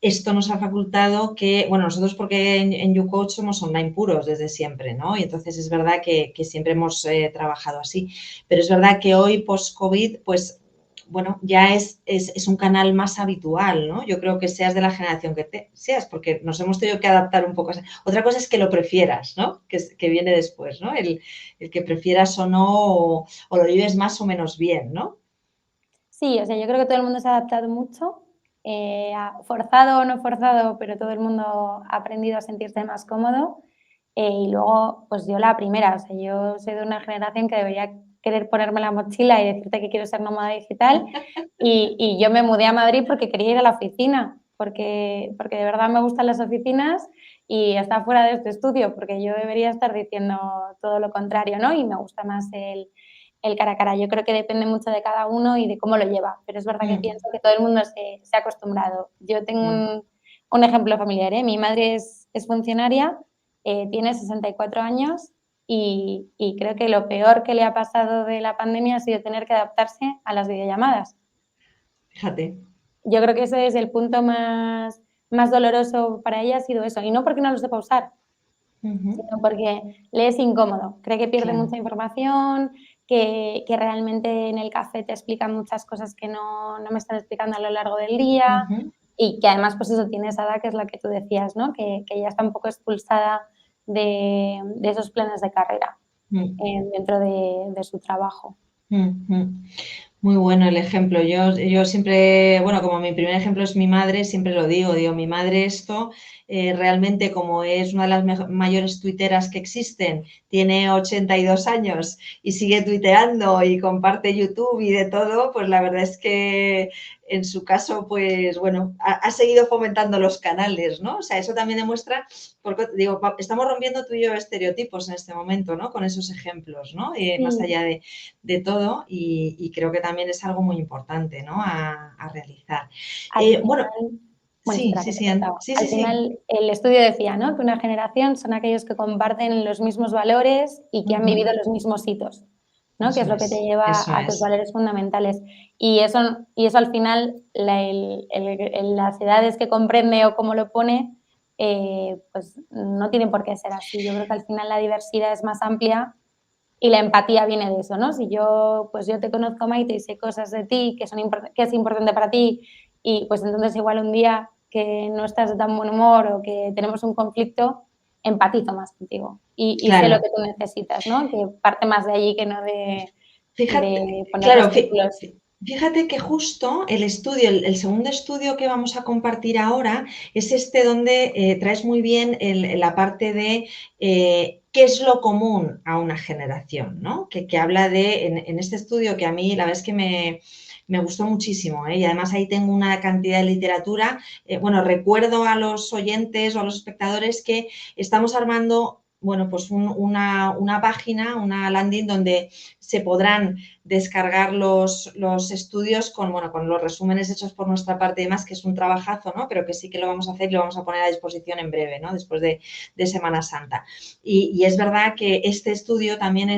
esto nos ha facultado que, bueno, nosotros porque en YouCoach somos online puros desde siempre, ¿no? Y entonces es verdad que siempre hemos trabajado así, pero es verdad que hoy, post-COVID, pues, bueno, ya es un canal más habitual, ¿no? Yo creo que seas de la generación que seas, porque nos hemos tenido que adaptar un poco. Otra cosa es que lo prefieras, ¿no? Que viene después, ¿no? El que prefieras o no, o lo vives más o menos bien, ¿no? Sí, o sea, yo creo que todo el mundo se ha adaptado mucho, forzado o no forzado, pero todo el mundo ha aprendido a sentirse más cómodo. Y luego, pues yo la primera, o sea, yo soy de una generación que debería querer ponerme la mochila y decirte que quiero ser nómada digital. Y yo me mudé a Madrid porque quería ir a la oficina, porque de verdad me gustan las oficinas y está fuera de este estudio, porque yo debería estar diciendo todo lo contrario, ¿no? Y me gusta más el cara a cara. Yo creo que depende mucho de cada uno y de cómo lo lleva, pero es verdad que Mm, pienso que todo el mundo se ha acostumbrado. Yo tengo mm, un ejemplo familiar, ¿eh? Mi madre es funcionaria, tiene 64 años y creo que lo peor que le ha pasado de la pandemia ha sido tener que adaptarse a las videollamadas. Fíjate. Yo creo que ese es el punto más doloroso para ella, ha sido eso. Y no porque no lo sepa usar, sino porque le es incómodo. Cree que pierde Claro. mucha información, que realmente en el café te explican muchas cosas que no me están explicando a lo largo del día. Y que además, pues eso, tiene esa edad que es la que tú decías, ¿no? Que ya está un poco expulsada de esos planes de carrera dentro de su trabajo. Muy bueno el ejemplo. Yo siempre, bueno, como mi primer ejemplo es mi madre, siempre lo digo, mi madre esto realmente como es una de las mayores tuiteras que existen, tiene 82 años y sigue tuiteando y comparte YouTube y de todo, pues la verdad es que en su caso, pues bueno, ha seguido fomentando los canales, ¿no? O sea, eso también demuestra, porque digo, estamos rompiendo tú y yo estereotipos en este momento, ¿no? Con esos ejemplos, ¿no? Más allá de todo y creo que también es algo muy importante, ¿no? A realizar. Bueno, sí, espera, sí, que te sí, cortaba. sí, Al sí, sí. final, el estudio decía, ¿no? Que una generación son aquellos que comparten los mismos valores y que han vivido los mismos hitos, ¿no? Que es lo que te lleva eso a tus es. valores fundamentales. Y eso al final, las edades que comprende o cómo lo pone, pues no tienen por qué ser así. Yo creo que al final la diversidad es más amplia y la empatía viene de eso, ¿no? Si yo te conozco, Maite, y sé cosas de ti que es importante para ti, y pues entonces igual un día que no estás de tan buen humor o que tenemos un conflicto, empatizo más contigo y sé lo Claro. que tú necesitas, ¿no? Que parte más de allí que no de Fíjate, poner claro, los títulos. fíjate que justo el estudio, el segundo estudio que vamos a compartir ahora es este donde traes muy bien la parte de qué es lo común a una generación, ¿no? Que habla en este estudio que a mí la verdad es que me gustó muchísimo, ¿eh? Y además ahí tengo una cantidad de literatura. Bueno, recuerdo a los oyentes o a los espectadores que estamos armando, bueno, pues una página, una landing donde se podrán descargar los estudios con los resúmenes hechos por nuestra parte y demás, que es un trabajazo, ¿no? Pero que sí que lo vamos a hacer y lo vamos a poner a disposición en breve, ¿no? Después de Semana Santa. Y es verdad que este estudio también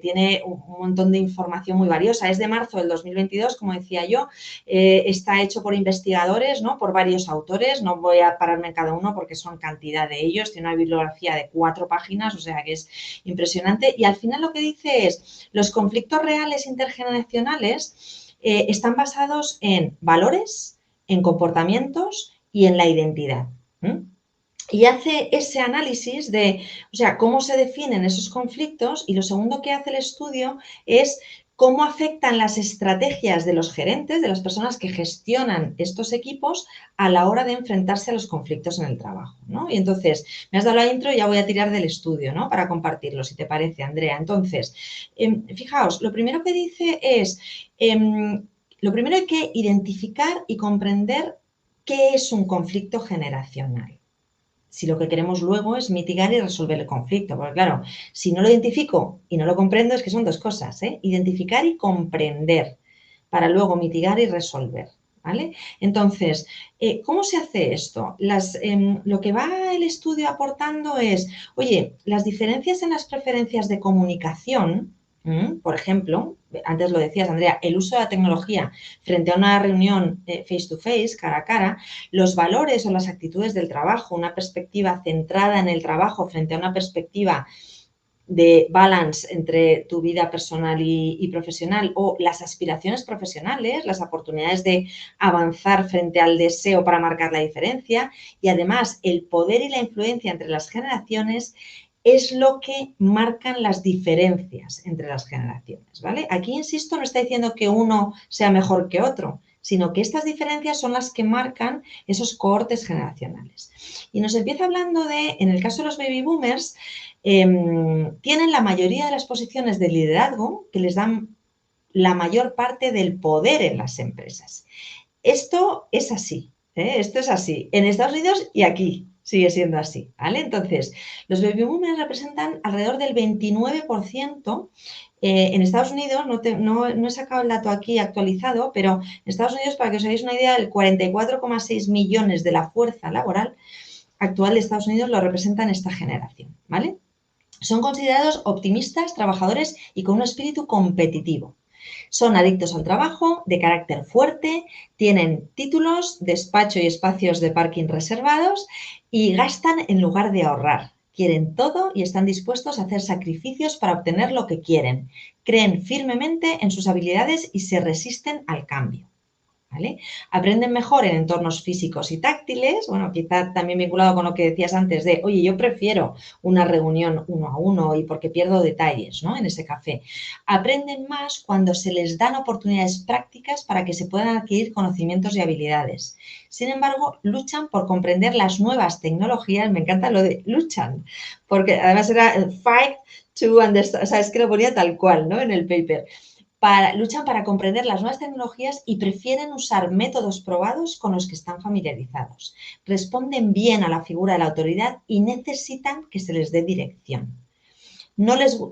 tiene un montón de información muy valiosa. Es de marzo del 2022, como decía yo. Está hecho por investigadores, ¿no? Por varios autores. No voy a pararme en cada uno porque son cantidad de ellos. Tiene una bibliografía de 4 páginas, o sea que es impresionante. Y al final lo que dice es, los conflictos reales intergeneracionales están basados en valores, en comportamientos y en la identidad. Y hace ese análisis de, o sea, cómo se definen esos conflictos y lo segundo que hace el estudio es cómo afectan las estrategias de los gerentes, de las personas que gestionan estos equipos a la hora de enfrentarse a los conflictos en el trabajo, ¿no? Y entonces, me has dado la intro y ya voy a tirar del estudio, ¿no? Para compartirlo, si te parece, Andrea. Entonces, fijaos, lo primero que dice es, lo primero hay que identificar y comprender qué es un conflicto generacional. Si lo que queremos luego es mitigar y resolver el conflicto. Porque claro, si no lo identifico y no lo comprendo, es que son dos cosas, ¿eh? Identificar y comprender para luego mitigar y resolver, ¿vale? Entonces, ¿cómo se hace esto? Lo que va el estudio aportando es, oye, las diferencias en las preferencias de comunicación, por ejemplo, antes lo decías, Andrea, el uso de la tecnología frente a una reunión face to face, cara a cara, los valores o las actitudes del trabajo, una perspectiva centrada en el trabajo frente a una perspectiva de balance entre tu vida personal y profesional o las aspiraciones profesionales, las oportunidades de avanzar frente al deseo para marcar la diferencia y además el poder y la influencia entre las generaciones es lo que marcan las diferencias entre las generaciones, ¿vale? Aquí, insisto, no está diciendo que uno sea mejor que otro, sino que estas diferencias son las que marcan esos cohortes generacionales. Y nos empieza hablando de, en el caso de los baby boomers, tienen la mayoría de las posiciones de liderazgo que les dan la mayor parte del poder en las empresas. Esto es así, ¿eh? Esto es así en Estados Unidos y aquí sigue siendo así, ¿vale? Entonces, los baby boomers representan alrededor del 29%. En Estados Unidos, no he sacado el dato aquí actualizado, pero en Estados Unidos, para que os hagáis una idea, el 44,6 millones de la fuerza laboral actual de Estados Unidos lo representan esta generación, ¿vale? Son considerados optimistas, trabajadores y con un espíritu competitivo. Son adictos al trabajo, de carácter fuerte, tienen títulos, despacho y espacios de parking reservados y gastan en lugar de ahorrar. Quieren todo y están dispuestos a hacer sacrificios para obtener lo que quieren. Creen firmemente en sus habilidades y se resisten al cambio. ¿Vale? Aprenden mejor en entornos físicos y táctiles, bueno, quizá también vinculado con lo que decías antes de, oye, yo prefiero una reunión 1 a 1 y porque pierdo detalles, ¿no? En ese café. Aprenden más cuando se les dan oportunidades prácticas para que se puedan adquirir conocimientos y habilidades. Sin embargo, luchan por comprender las nuevas tecnologías, me encanta lo de luchan, porque además era fight to understand, o sea, es que lo ponía tal cual, ¿no? En el paper. Luchan para comprender las nuevas tecnologías y prefieren usar métodos probados con los que están familiarizados. Responden bien a la figura de la autoridad y necesitan que se les dé dirección.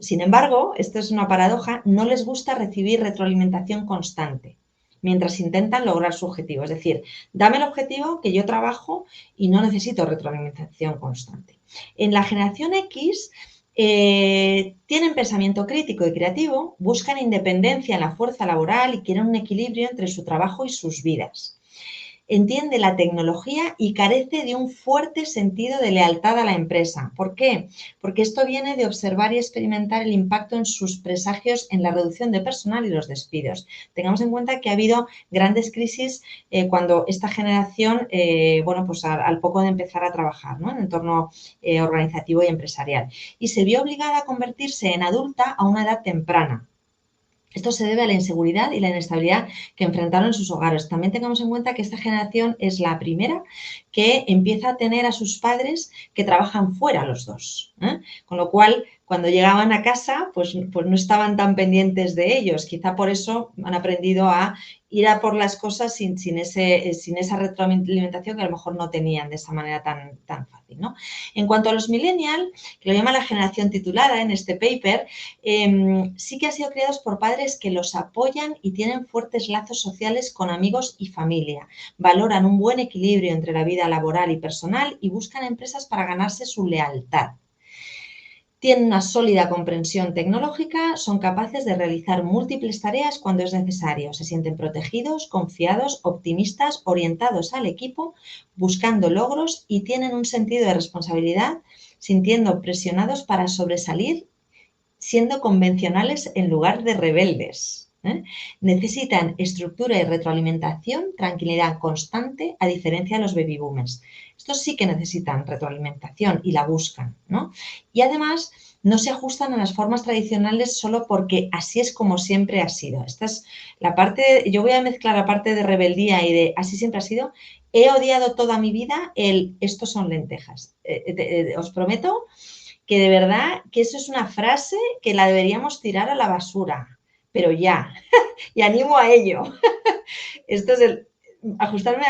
Sin embargo, esto es una paradoja, no les gusta recibir retroalimentación constante mientras intentan lograr su objetivo. Es decir, dame el objetivo que yo trabajo y no necesito retroalimentación constante. En la generación X tienen pensamiento crítico y creativo, buscan independencia en la fuerza laboral y quieren un equilibrio entre su trabajo y sus vidas. Entiende la tecnología y carece de un fuerte sentido de lealtad a la empresa. ¿Por qué? Porque esto viene de observar y experimentar el impacto en sus presagios en la reducción de personal y los despidos. Tengamos en cuenta que ha habido grandes crisis cuando esta generación, bueno, pues al poco de empezar a trabajar, ¿no? En el entorno organizativo y empresarial. Y se vio obligada a convertirse en adulta a una edad temprana. Esto se debe a la inseguridad y la inestabilidad que enfrentaron en sus hogares. También tengamos en cuenta que esta generación es la primera que empieza a tener a sus padres que trabajan fuera los dos, ¿eh? Con lo cual, cuando llegaban a casa, pues no estaban tan pendientes de ellos. Quizá por eso han aprendido a ir a por las cosas sin esa retroalimentación que a lo mejor no tenían de esa manera tan fácil, ¿no? En cuanto a los millennials, que lo llama la generación titulada en este paper, sí que han sido criados por padres que los apoyan y tienen fuertes lazos sociales con amigos y familia. Valoran un buen equilibrio entre la vida laboral y personal y buscan empresas para ganarse su lealtad. Tienen una sólida comprensión tecnológica, son capaces de realizar múltiples tareas cuando es necesario, se sienten protegidos, confiados, optimistas, orientados al equipo, buscando logros y tienen un sentido de responsabilidad, sintiendo presionados para sobresalir, siendo convencionales en lugar de rebeldes. Necesitan estructura y retroalimentación, tranquilidad constante, a diferencia de los baby boomers. Estos sí que necesitan retroalimentación y la buscan, ¿no? Y además no se ajustan a las formas tradicionales solo porque así es como siempre ha sido. Esta es la parte, yo voy a mezclar la parte de rebeldía y de así siempre ha sido. He odiado toda mi vida estos son lentejas. Os prometo que de verdad que eso es una frase que la deberíamos tirar a la basura, pero ya, y animo a ello. Esto es ajustarme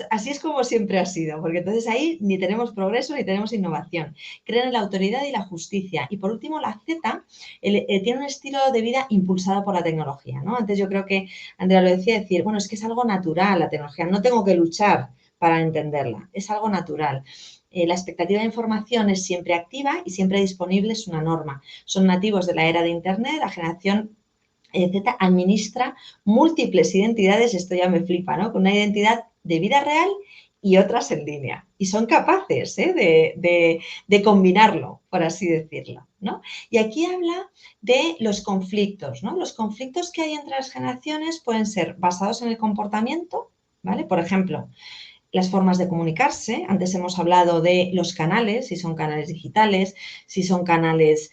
así es como siempre ha sido, porque entonces ahí ni tenemos progreso ni tenemos innovación. Creen en la autoridad y la justicia. Y por último, la Z tiene un estilo de vida impulsado por la tecnología, ¿no? Antes yo creo que Andrea lo decía, decir, bueno, es que es algo natural la tecnología, no tengo que luchar para entenderla, es algo natural. La expectativa de información es siempre activa y siempre disponible, es una norma. Son nativos de la era de Internet, la generación Z administra múltiples identidades, esto ya me flipa, ¿no? Con una identidad de vida real y otras en línea. Y son capaces de combinarlo, por así decirlo, ¿no? Y aquí habla de los conflictos, ¿no? Los conflictos que hay entre las generaciones pueden ser basados en el comportamiento, ¿vale? Por ejemplo, las formas de comunicarse. Antes hemos hablado de los canales, si son canales digitales, si son canales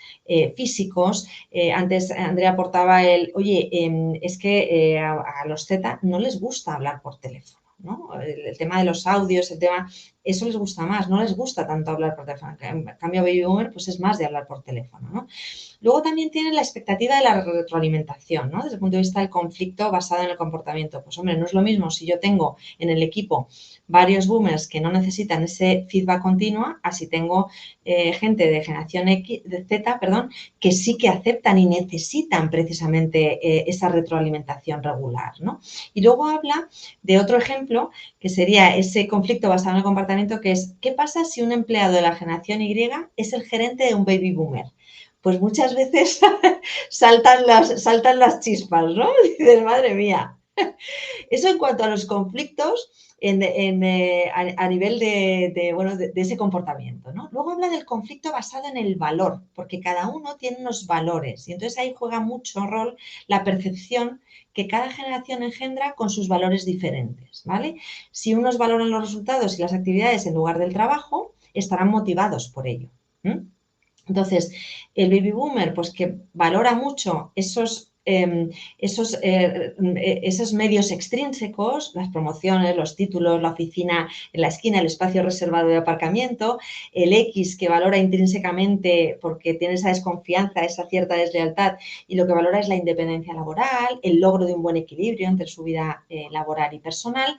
físicos. Antes Andrea aportaba es que a los Z no les gusta hablar por teléfono, ¿no? El tema de los audios, eso les gusta más, no les gusta tanto hablar por teléfono. En cambio, Baby Boomer, pues es más de hablar por teléfono, ¿no? Luego también tienen la expectativa de la retroalimentación, ¿no? Desde el punto de vista del conflicto basado en el comportamiento. Pues hombre, no es lo mismo si yo tengo en el equipo varios boomers que no necesitan ese feedback continuo, así tengo gente de generación Z, que sí que aceptan y necesitan precisamente esa retroalimentación regular, ¿no? Y luego habla de otro ejemplo que sería ese conflicto basado en el comportamiento que es, ¿qué pasa si un empleado de la generación Y es el gerente de un baby boomer? Pues muchas veces saltan las chispas, ¿no? Dices, madre mía. Eso en cuanto a los conflictos a nivel de ese comportamiento, ¿no? Luego habla del conflicto basado en el valor, porque cada uno tiene unos valores y entonces ahí juega mucho rol la percepción que cada generación engendra con sus valores diferentes, ¿vale? Si unos valoran los resultados y las actividades en lugar del trabajo, estarán motivados por ello. Entonces, el baby boomer, pues que valora mucho esos medios extrínsecos, las promociones, los títulos, la oficina en la esquina, el espacio reservado de aparcamiento, el X que valora intrínsecamente porque tiene esa desconfianza, esa cierta deslealtad y lo que valora es la independencia laboral, el logro de un buen equilibrio entre su vida laboral y personal.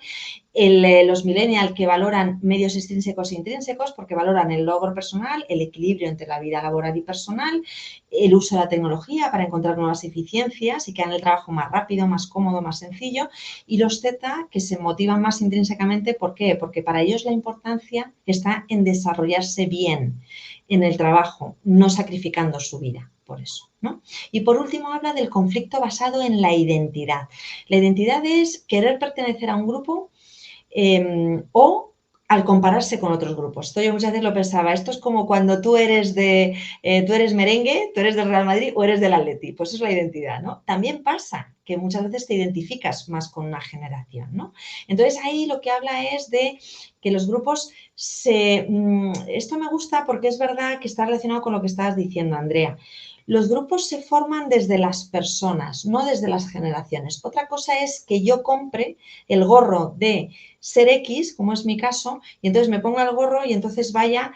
Los millennials que valoran medios extrínsecos e intrínsecos porque valoran el logro personal, el equilibrio entre la vida laboral y personal, el uso de la tecnología para encontrar nuevas eficiencias y que hagan el trabajo más rápido, más cómodo, más sencillo. Y los Z que se motivan más intrínsecamente, ¿por qué? Porque para ellos la importancia está en desarrollarse bien en el trabajo, no sacrificando su vida por eso, ¿no? Y por último habla del conflicto basado en la identidad. La identidad es querer pertenecer a un grupo o al compararse con otros grupos. Esto yo muchas veces lo pensaba, esto es como cuando tú eres merengue, tú eres del Real Madrid o eres del Atleti, pues eso es la identidad, ¿no? También pasa que muchas veces te identificas más con una generación, ¿no? Entonces ahí lo que habla es de que los grupos esto me gusta porque es verdad que está relacionado con lo que estabas diciendo, Andrea. Los grupos se forman desde las personas, no desde las generaciones. Otra cosa es que yo compre el gorro de ser X, como es mi caso, y entonces me ponga el gorro y entonces vaya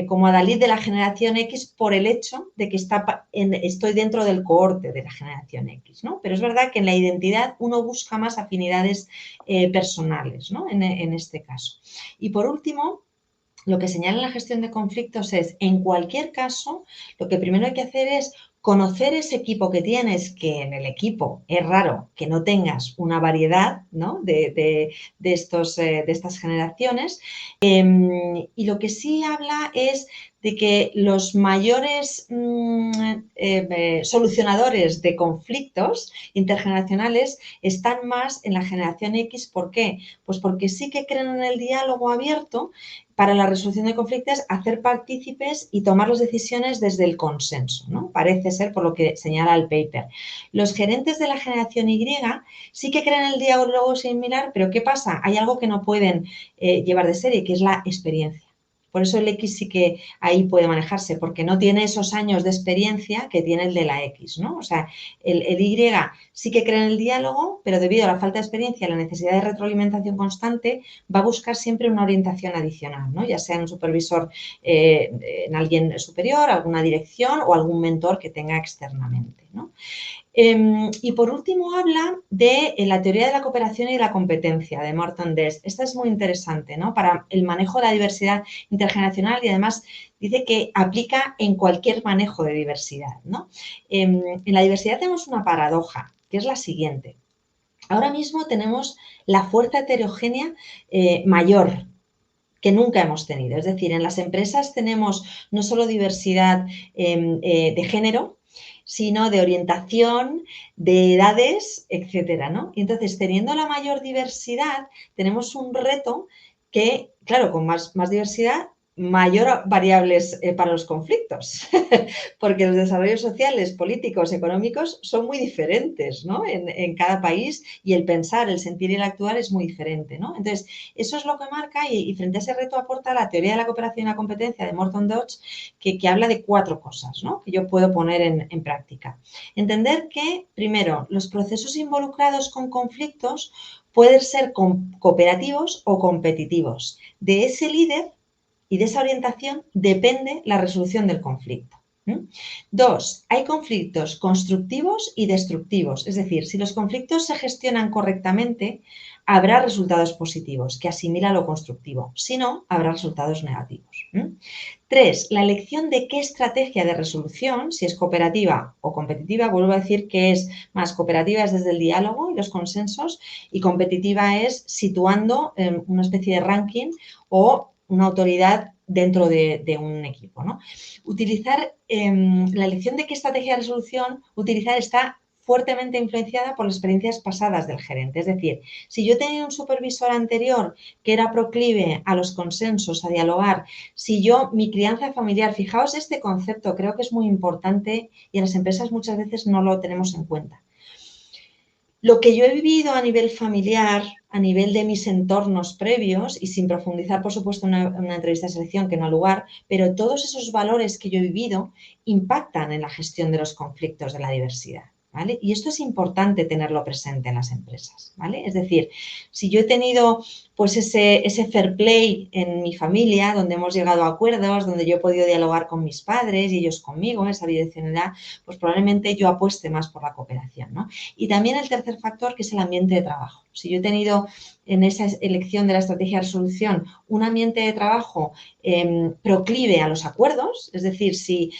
como adalid de la generación X por el hecho de que estoy dentro del cohorte de la generación X, ¿no? Pero es verdad que en la identidad uno busca más afinidades personales, ¿no? En este caso. Y por último, lo que señala la gestión de conflictos es, en cualquier caso, lo que primero hay que hacer es conocer ese equipo que tienes, que en el equipo es raro que no tengas una variedad, ¿no? de estas generaciones. Y lo que sí habla es de que los mayores solucionadores de conflictos intergeneracionales están más en la generación X. ¿Por qué? Pues porque sí que creen en el diálogo abierto para la resolución de conflictos, hacer partícipes y tomar las decisiones desde el consenso, ¿no? Parece ser por lo que señala el paper. Los gerentes de la generación Y sí que creen en el diálogo similar, pero ¿qué pasa? Hay algo que no pueden llevar de serie, que es la experiencia. Por eso el X sí que ahí puede manejarse, porque no tiene esos años de experiencia que tiene el de la X, ¿no? O sea, el Y sí que cree en el diálogo, pero debido a la falta de experiencia y la necesidad de retroalimentación constante, va a buscar siempre una orientación adicional, ¿no? Ya sea en un supervisor, en alguien superior, alguna dirección o algún mentor que tenga externamente, ¿no? Y por último habla de la teoría de la cooperación y de la competencia de Morton Dest. Esta es muy interesante, ¿no? Para el manejo de la diversidad intergeneracional y además dice que aplica en cualquier manejo de diversidad, ¿no? En la diversidad tenemos una paradoja, que es la siguiente. Ahora mismo tenemos la fuerza heterogénea mayor que nunca hemos tenido. Es decir, en las empresas tenemos no solo diversidad de género, sino de orientación, de edades, etcétera, ¿no? Y entonces, teniendo la mayor diversidad, tenemos un reto que, claro, con más diversidad, mayor variables para los conflictos, porque los desarrollos sociales, políticos, económicos son muy diferentes, ¿no? En cada país y el pensar, el sentir y el actuar es muy diferente, ¿no? Entonces, eso es lo que marca y frente a ese reto aporta la teoría de la cooperación y la competencia de Morton Dodge, que habla de 4 cosas, ¿no? Que yo puedo poner en práctica. Entender que, primero, los procesos involucrados con conflictos pueden ser cooperativos o competitivos. De ese líder y de esa orientación depende la resolución del conflicto. 2. Hay conflictos constructivos y destructivos. Es decir, si los conflictos se gestionan correctamente, habrá resultados positivos, que asimila lo constructivo. Si no, habrá resultados negativos. 3. La elección de qué estrategia de resolución, si es cooperativa o competitiva, vuelvo a decir que es más cooperativa es desde el diálogo y los consensos y competitiva es situando una especie de ranking o una autoridad dentro de un equipo, ¿no? Utilizar la elección de qué estrategia de resolución utilizar está fuertemente influenciada por las experiencias pasadas del gerente. Es decir, si yo tenía un supervisor anterior que era proclive a los consensos, a dialogar, si mi crianza familiar, fijaos este concepto, creo que es muy importante y en las empresas muchas veces no lo tenemos en cuenta. Lo que yo he vivido a nivel familiar, a nivel de mis entornos previos, y sin profundizar, por supuesto, en una entrevista de selección que no ha lugar, pero todos esos valores que yo he vivido impactan en la gestión de los conflictos de la diversidad. ¿Vale? Y esto es importante tenerlo presente en las empresas, ¿vale? Es decir, si yo he tenido pues ese fair play en mi familia, donde hemos llegado a acuerdos, donde yo he podido dialogar con mis padres y ellos conmigo, esa bidireccionalidad, pues probablemente yo apueste más por la cooperación, ¿no? Y también el tercer factor, que es el ambiente de trabajo. Si yo he tenido en esa elección de la estrategia de resolución un ambiente de trabajo proclive a los acuerdos, es decir, si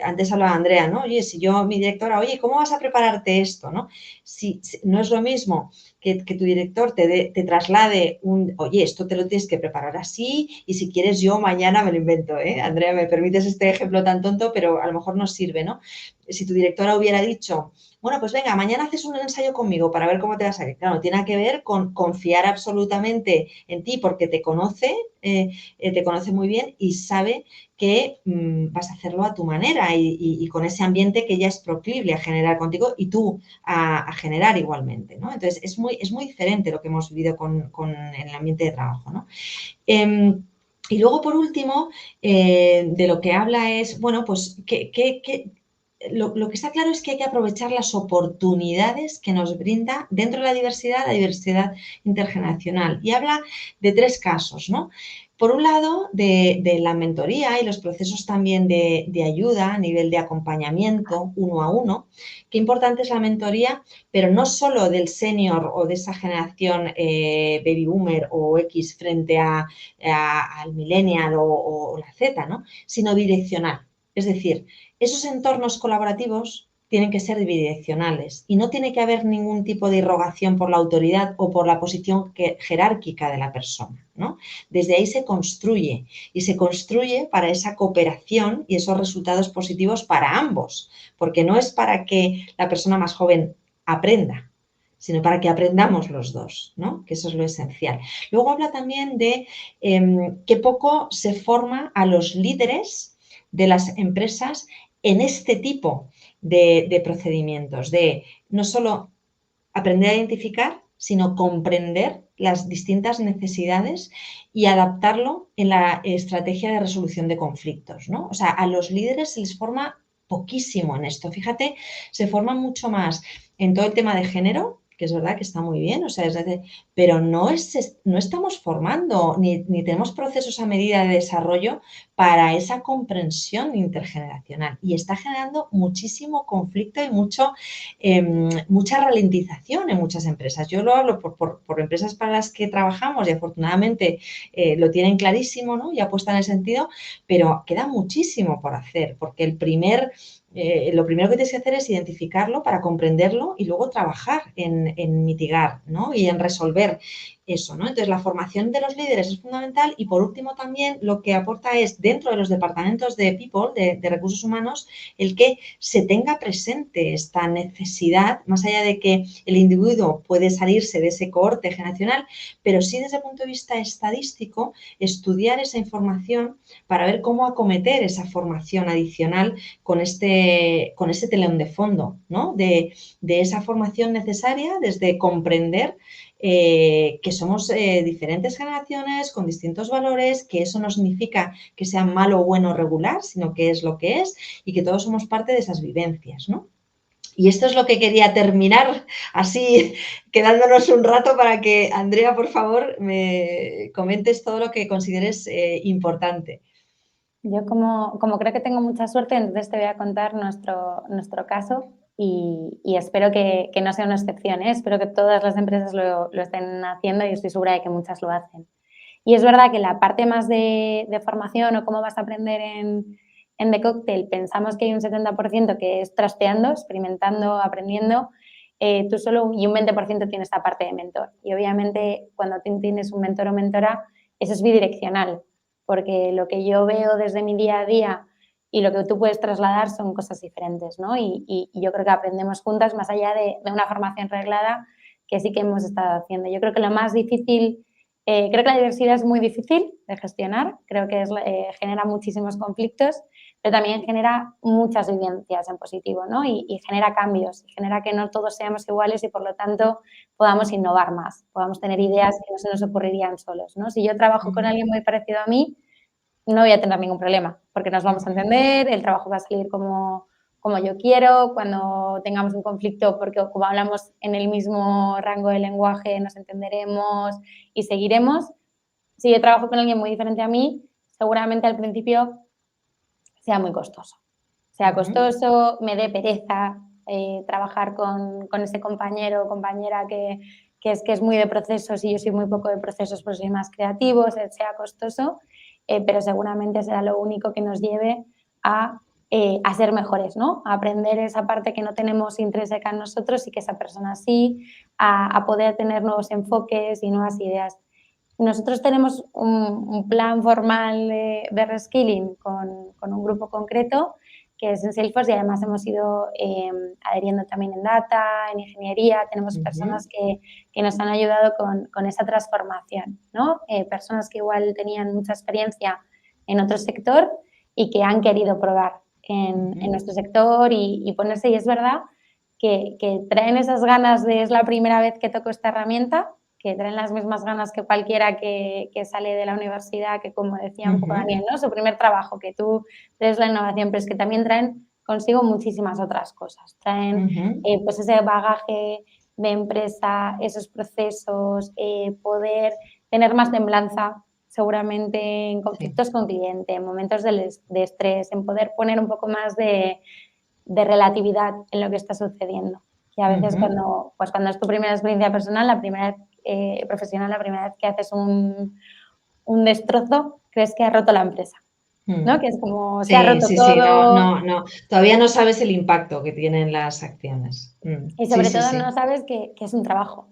antes hablaba Andrea, ¿no? Oye, si yo, mi directora, oye, ¿cómo vas a prepararte esto? ¿No? Si no es lo mismo que tu director te traslade oye, esto te lo tienes que preparar así y si quieres yo mañana me lo invento, ¿eh? Andrea, me permites este ejemplo tan tonto, pero a lo mejor nos sirve, ¿no? Si tu directora hubiera dicho, bueno, pues venga, mañana haces un ensayo conmigo para ver cómo te vas a ir. Claro, tiene que ver con confiar absolutamente en ti porque te conoce muy bien y sabe que vas a hacerlo a tu manera y con ese ambiente que ella es proclive a generar contigo y tú a generar igualmente, ¿no? Entonces, es muy diferente lo que hemos vivido con el ambiente de trabajo, ¿no? Y luego, por último, de lo que habla es, bueno, pues, lo que está claro es que hay que aprovechar las oportunidades que nos brinda dentro de la diversidad intergeneracional. Y habla de 3 casos, ¿no? Por un lado, de la mentoría y los procesos también de ayuda a nivel de acompañamiento uno a uno. Qué importante es la mentoría, pero no solo del senior o de esa generación baby boomer o X frente al millennial o la Z, ¿no? Sino direccional. Es decir, esos entornos colaborativos tienen que ser bidireccionales y no tiene que haber ningún tipo de irrogación por la autoridad o por la posición jerárquica de la persona, ¿no? Desde ahí se construye y se construye para esa cooperación y esos resultados positivos para ambos, porque no es para que la persona más joven aprenda, sino para que aprendamos los dos, ¿no? Que eso es lo esencial. Luego habla también de que poco se forma a los líderes de las empresas en este tipo de procedimientos, de no solo aprender a identificar, sino comprender las distintas necesidades y adaptarlo en la estrategia de resolución de conflictos, ¿no? O sea, a los líderes se les forma poquísimo en esto. Fíjate, se forma mucho más en todo el tema de género, que es verdad que está muy bien, o sea, pero no estamos formando ni tenemos procesos a medida de desarrollo para esa comprensión intergeneracional y está generando muchísimo conflicto y mucha ralentización en muchas empresas. Yo lo hablo por empresas para las que trabajamos y afortunadamente lo tienen clarísimo, ¿no? Y apuestan en el sentido, pero queda muchísimo por hacer porque lo primero que tienes que hacer es identificarlo para comprenderlo y luego trabajar en mitigar, ¿no? Y en resolver eso, ¿no? Entonces, la formación de los líderes es fundamental y, por último, también lo que aporta es, dentro de los departamentos de people, de recursos humanos, el que se tenga presente esta necesidad, más allá de que el individuo puede salirse de ese cohorte generacional, pero sí desde el punto de vista estadístico, estudiar esa información para ver cómo acometer esa formación adicional con ese telón de fondo, ¿no? De esa formación necesaria desde comprender que somos diferentes generaciones con distintos valores, que eso no significa que sea malo, bueno, regular, sino que es lo que es y que todos somos parte de esas vivencias, ¿no? Y esto es lo que quería terminar así, quedándonos un rato para que, Andrea, por favor, me comentes todo lo que consideres importante. Yo como creo que tengo mucha suerte, entonces te voy a contar nuestro caso y espero que no sea una excepción, ¿eh? Espero que todas las empresas lo estén haciendo y estoy segura de que muchas lo hacen. Y es verdad que la parte más de formación o cómo vas a aprender en The Cocktail, pensamos que hay un 70% que es trasteando, experimentando, aprendiendo, tú solo y un 20% tiene esta parte de mentor. Y obviamente cuando tienes un mentor o mentora, eso es bidireccional, porque lo que yo veo desde mi día a día y lo que tú puedes trasladar son cosas diferentes, ¿no? Y yo creo que aprendemos juntas más allá de una formación reglada que sí que hemos estado haciendo. Yo creo que lo más difícil, creo que la diversidad es muy difícil de gestionar, creo que genera muchísimos conflictos, pero también genera muchas vivencias en positivo, ¿no? Y genera cambios, genera que no todos seamos iguales y por lo tanto podamos innovar más, podamos tener ideas que no se nos ocurrirían solos, ¿no? Si yo trabajo con alguien muy parecido a mí, no voy a tener ningún problema, porque nos vamos a entender, el trabajo va a salir como yo quiero, cuando tengamos un conflicto, porque como hablamos en el mismo rango de lenguaje, nos entenderemos y seguiremos. Si yo trabajo con alguien muy diferente a mí, seguramente al principio sea muy costoso. Sea costoso, me dé pereza trabajar con ese compañero o compañera que es muy de procesos y yo soy muy poco de procesos, pues soy más creativo, sea costoso, pero seguramente será lo único que nos lleve a ser mejores, ¿no? A aprender esa parte que no tenemos intrínseca en nosotros y que esa persona sí, a poder tener nuevos enfoques y nuevas ideas. Nosotros tenemos un plan formal de reskilling con un grupo concreto que es en Salesforce y además hemos ido adheriendo también en data, en ingeniería. Tenemos personas que nos han ayudado con esa transformación, ¿no? Personas que igual tenían mucha experiencia en otro sector y que han querido probar en nuestro sector y ponerse. Y es verdad que traen esas ganas de es la primera vez que toco esta herramienta, que traen las mismas ganas que cualquiera que sale de la universidad, que como decía un poco Daniel, ¿no? Su primer trabajo, que tú traes la innovación, pero es que también traen consigo muchísimas otras cosas. Traen pues ese bagaje de empresa, esos procesos, poder tener más temblanza seguramente en conflictos con cliente, en momentos de estrés, en poder poner un poco más de relatividad en lo que está sucediendo. Y a veces cuando es tu primera experiencia personal, la primera profesional, la primera vez que haces un destrozo, crees que has roto la empresa, ¿no? Que es como se ha Sí, roto sí, sí, todo. no. Todavía no sabes el impacto que tienen las acciones. Y Sí, sobre sí, todo sí. no sabes que es un trabajo,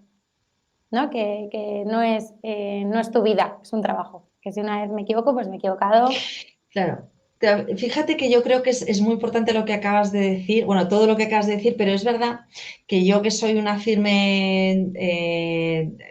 ¿no? Que no es tu vida, es un trabajo. Que si una vez me equivoco, pues me he equivocado. Claro. Fíjate que yo creo que es muy importante lo que acabas de decir, bueno, todo lo que acabas de decir, pero es verdad que yo que soy una firme,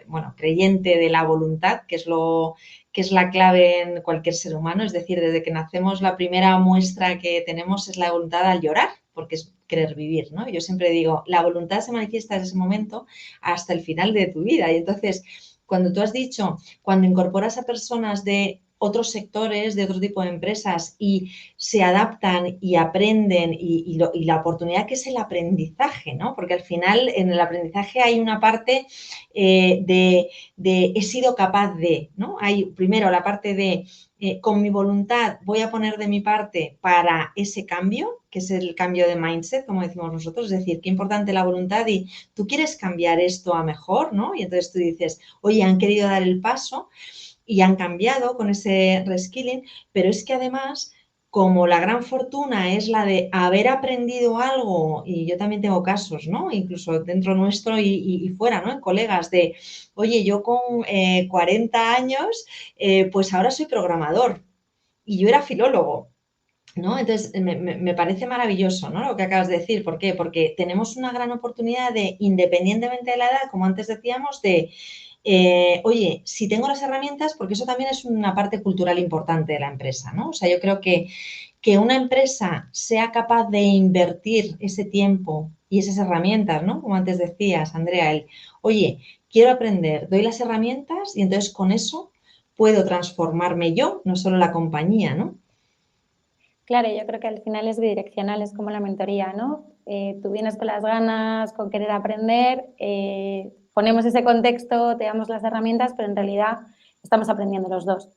bueno, creyente de la voluntad, que es la clave en cualquier ser humano, es decir, desde que nacemos la primera muestra que tenemos es la voluntad al llorar, porque es querer vivir, ¿no? Yo siempre digo, la voluntad se manifiesta desde ese momento hasta el final de tu vida. Y entonces, cuando tú has dicho, cuando incorporas a personas de otros sectores, de otro tipo de empresas y se adaptan y aprenden y la oportunidad que es el aprendizaje, ¿no? Porque al final en el aprendizaje hay una parte de he sido capaz de, ¿no? Hay primero la parte de con mi voluntad voy a poner de mi parte para ese cambio, que es el cambio de mindset, como decimos nosotros, es decir, qué importante la voluntad y tú quieres cambiar esto a mejor, ¿no? Y entonces tú dices, oye, han querido dar el paso y han cambiado con ese reskilling, pero es que además, como la gran fortuna es la de haber aprendido algo, y yo también tengo casos, ¿no? Incluso dentro nuestro y fuera, ¿no? En colegas de, oye, yo con 40 años, pues ahora soy programador y yo era filólogo. ¿No? Entonces, me parece maravilloso, ¿no? Lo que acabas de decir. ¿Por qué? Porque tenemos una gran oportunidad de, independientemente de la edad, como antes decíamos, de, oye, si tengo las herramientas, porque eso también es una parte cultural importante de la empresa, ¿no? O sea, yo creo que una empresa sea capaz de invertir ese tiempo y esas herramientas, ¿no? Como antes decías, Andrea, oye, quiero aprender, doy las herramientas y entonces con eso puedo transformarme yo, no solo la compañía, ¿no? Claro, yo creo que al final es bidireccional, es como la mentoría, ¿no? Tú vienes con las ganas, con querer aprender, ponemos ese contexto, te damos las herramientas, pero en realidad estamos aprendiendo los dos.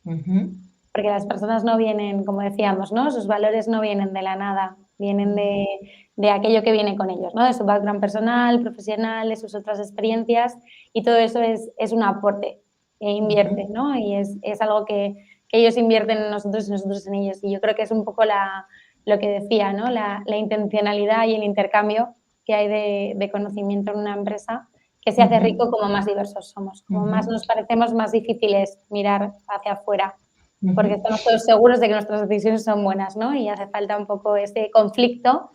Porque las personas no vienen, como decíamos, ¿no? Sus valores no vienen de la nada. vienen de aquello que viene con ellos, ¿no? De su background personal, profesional, de sus otras experiencias y todo eso es un aporte que invierten, ¿no? Y es algo que ellos invierten en nosotros y nosotros en ellos. Y yo creo que es un poco lo que decía, ¿no? La intencionalidad y el intercambio que hay de conocimiento en una empresa que se hace rico como más diversos somos, como más nos parecemos, más difícil es mirar hacia afuera, porque estamos todos seguros de que nuestras decisiones son buenas, ¿no? Y hace falta un poco ese conflicto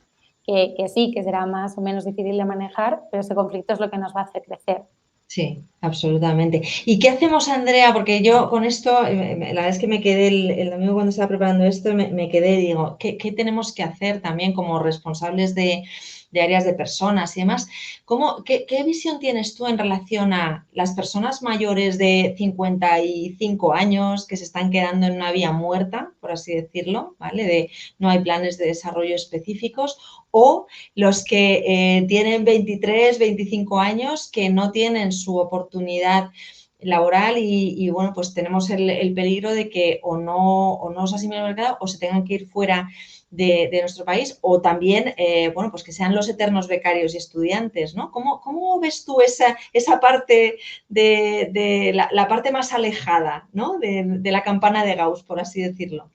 que sí, que será más o menos difícil de manejar, pero ese conflicto es lo que nos va a hacer crecer. Sí, absolutamente. ¿Y qué hacemos, Andrea? Porque yo con esto, la verdad es que me quedé el domingo cuando estaba preparando esto, me quedé y digo, ¿qué tenemos que hacer también como responsables de áreas de personas y demás? ¿Qué visión tienes tú en relación a las personas mayores de 55 años que se están quedando en una vía muerta, por así decirlo, ¿vale? De no hay planes de desarrollo específicos, o los que tienen 23, 25 años que no tienen su oportunidad laboral y bueno, pues tenemos el peligro de que o no se asimilen al mercado o se tengan que ir fuera de nuestro país o también, bueno, pues que sean los eternos becarios y estudiantes, ¿no? ¿Cómo ves tú esa parte de la parte más alejada, ¿no? De la campana de Gauss, por así decirlo?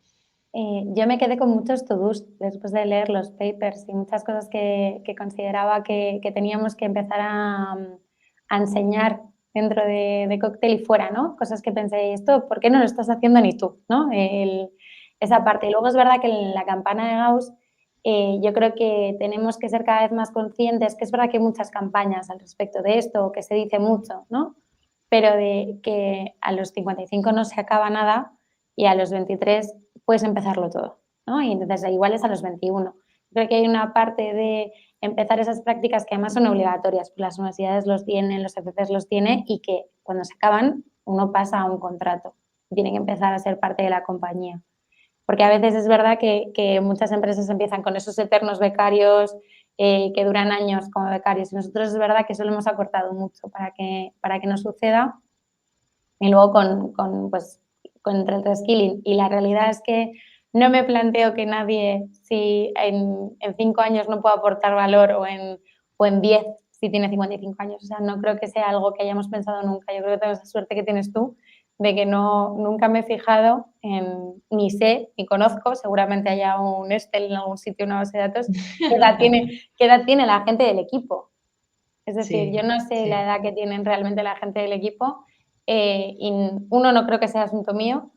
Yo me quedé con muchos to-dos después de leer los papers y muchas cosas que consideraba que teníamos que empezar a enseñar dentro de Cóctel y fuera, ¿no? Cosas que pensé, esto, ¿por qué no lo estás haciendo ni tú? ¿No? Esa parte. Y luego es verdad que en la campana de Gauss yo creo que tenemos que ser cada vez más conscientes, que es verdad que hay muchas campañas al respecto de esto, que se dice mucho, ¿no? Pero de que a los 55 no se acaba nada y a los 23 puedes empezarlo todo, ¿no? Y entonces igual es a los 21. Creo que hay una parte de empezar esas prácticas que además son obligatorias, pues las universidades los tienen, los FPs los tienen y que cuando se acaban uno pasa a un contrato y tiene que empezar a ser parte de la compañía. Porque a veces es verdad que muchas empresas empiezan con esos eternos becarios que duran años como becarios y nosotros es verdad que eso lo hemos acortado mucho para que no suceda y luego con el reskilling. Y la realidad es que no me planteo que nadie, si en 5 años no puede aportar valor o en 10 si tiene 55 años. O sea, no creo que sea algo que hayamos pensado nunca. Yo creo que tengo esa suerte que tienes tú de que nunca me he fijado ni sé, ni conozco, seguramente haya un Excel en algún sitio, una base de datos, qué edad tiene la gente del equipo. Es decir, yo Sí, no sé la sí. edad que tienen realmente la gente del equipo y uno, no creo que sea asunto mío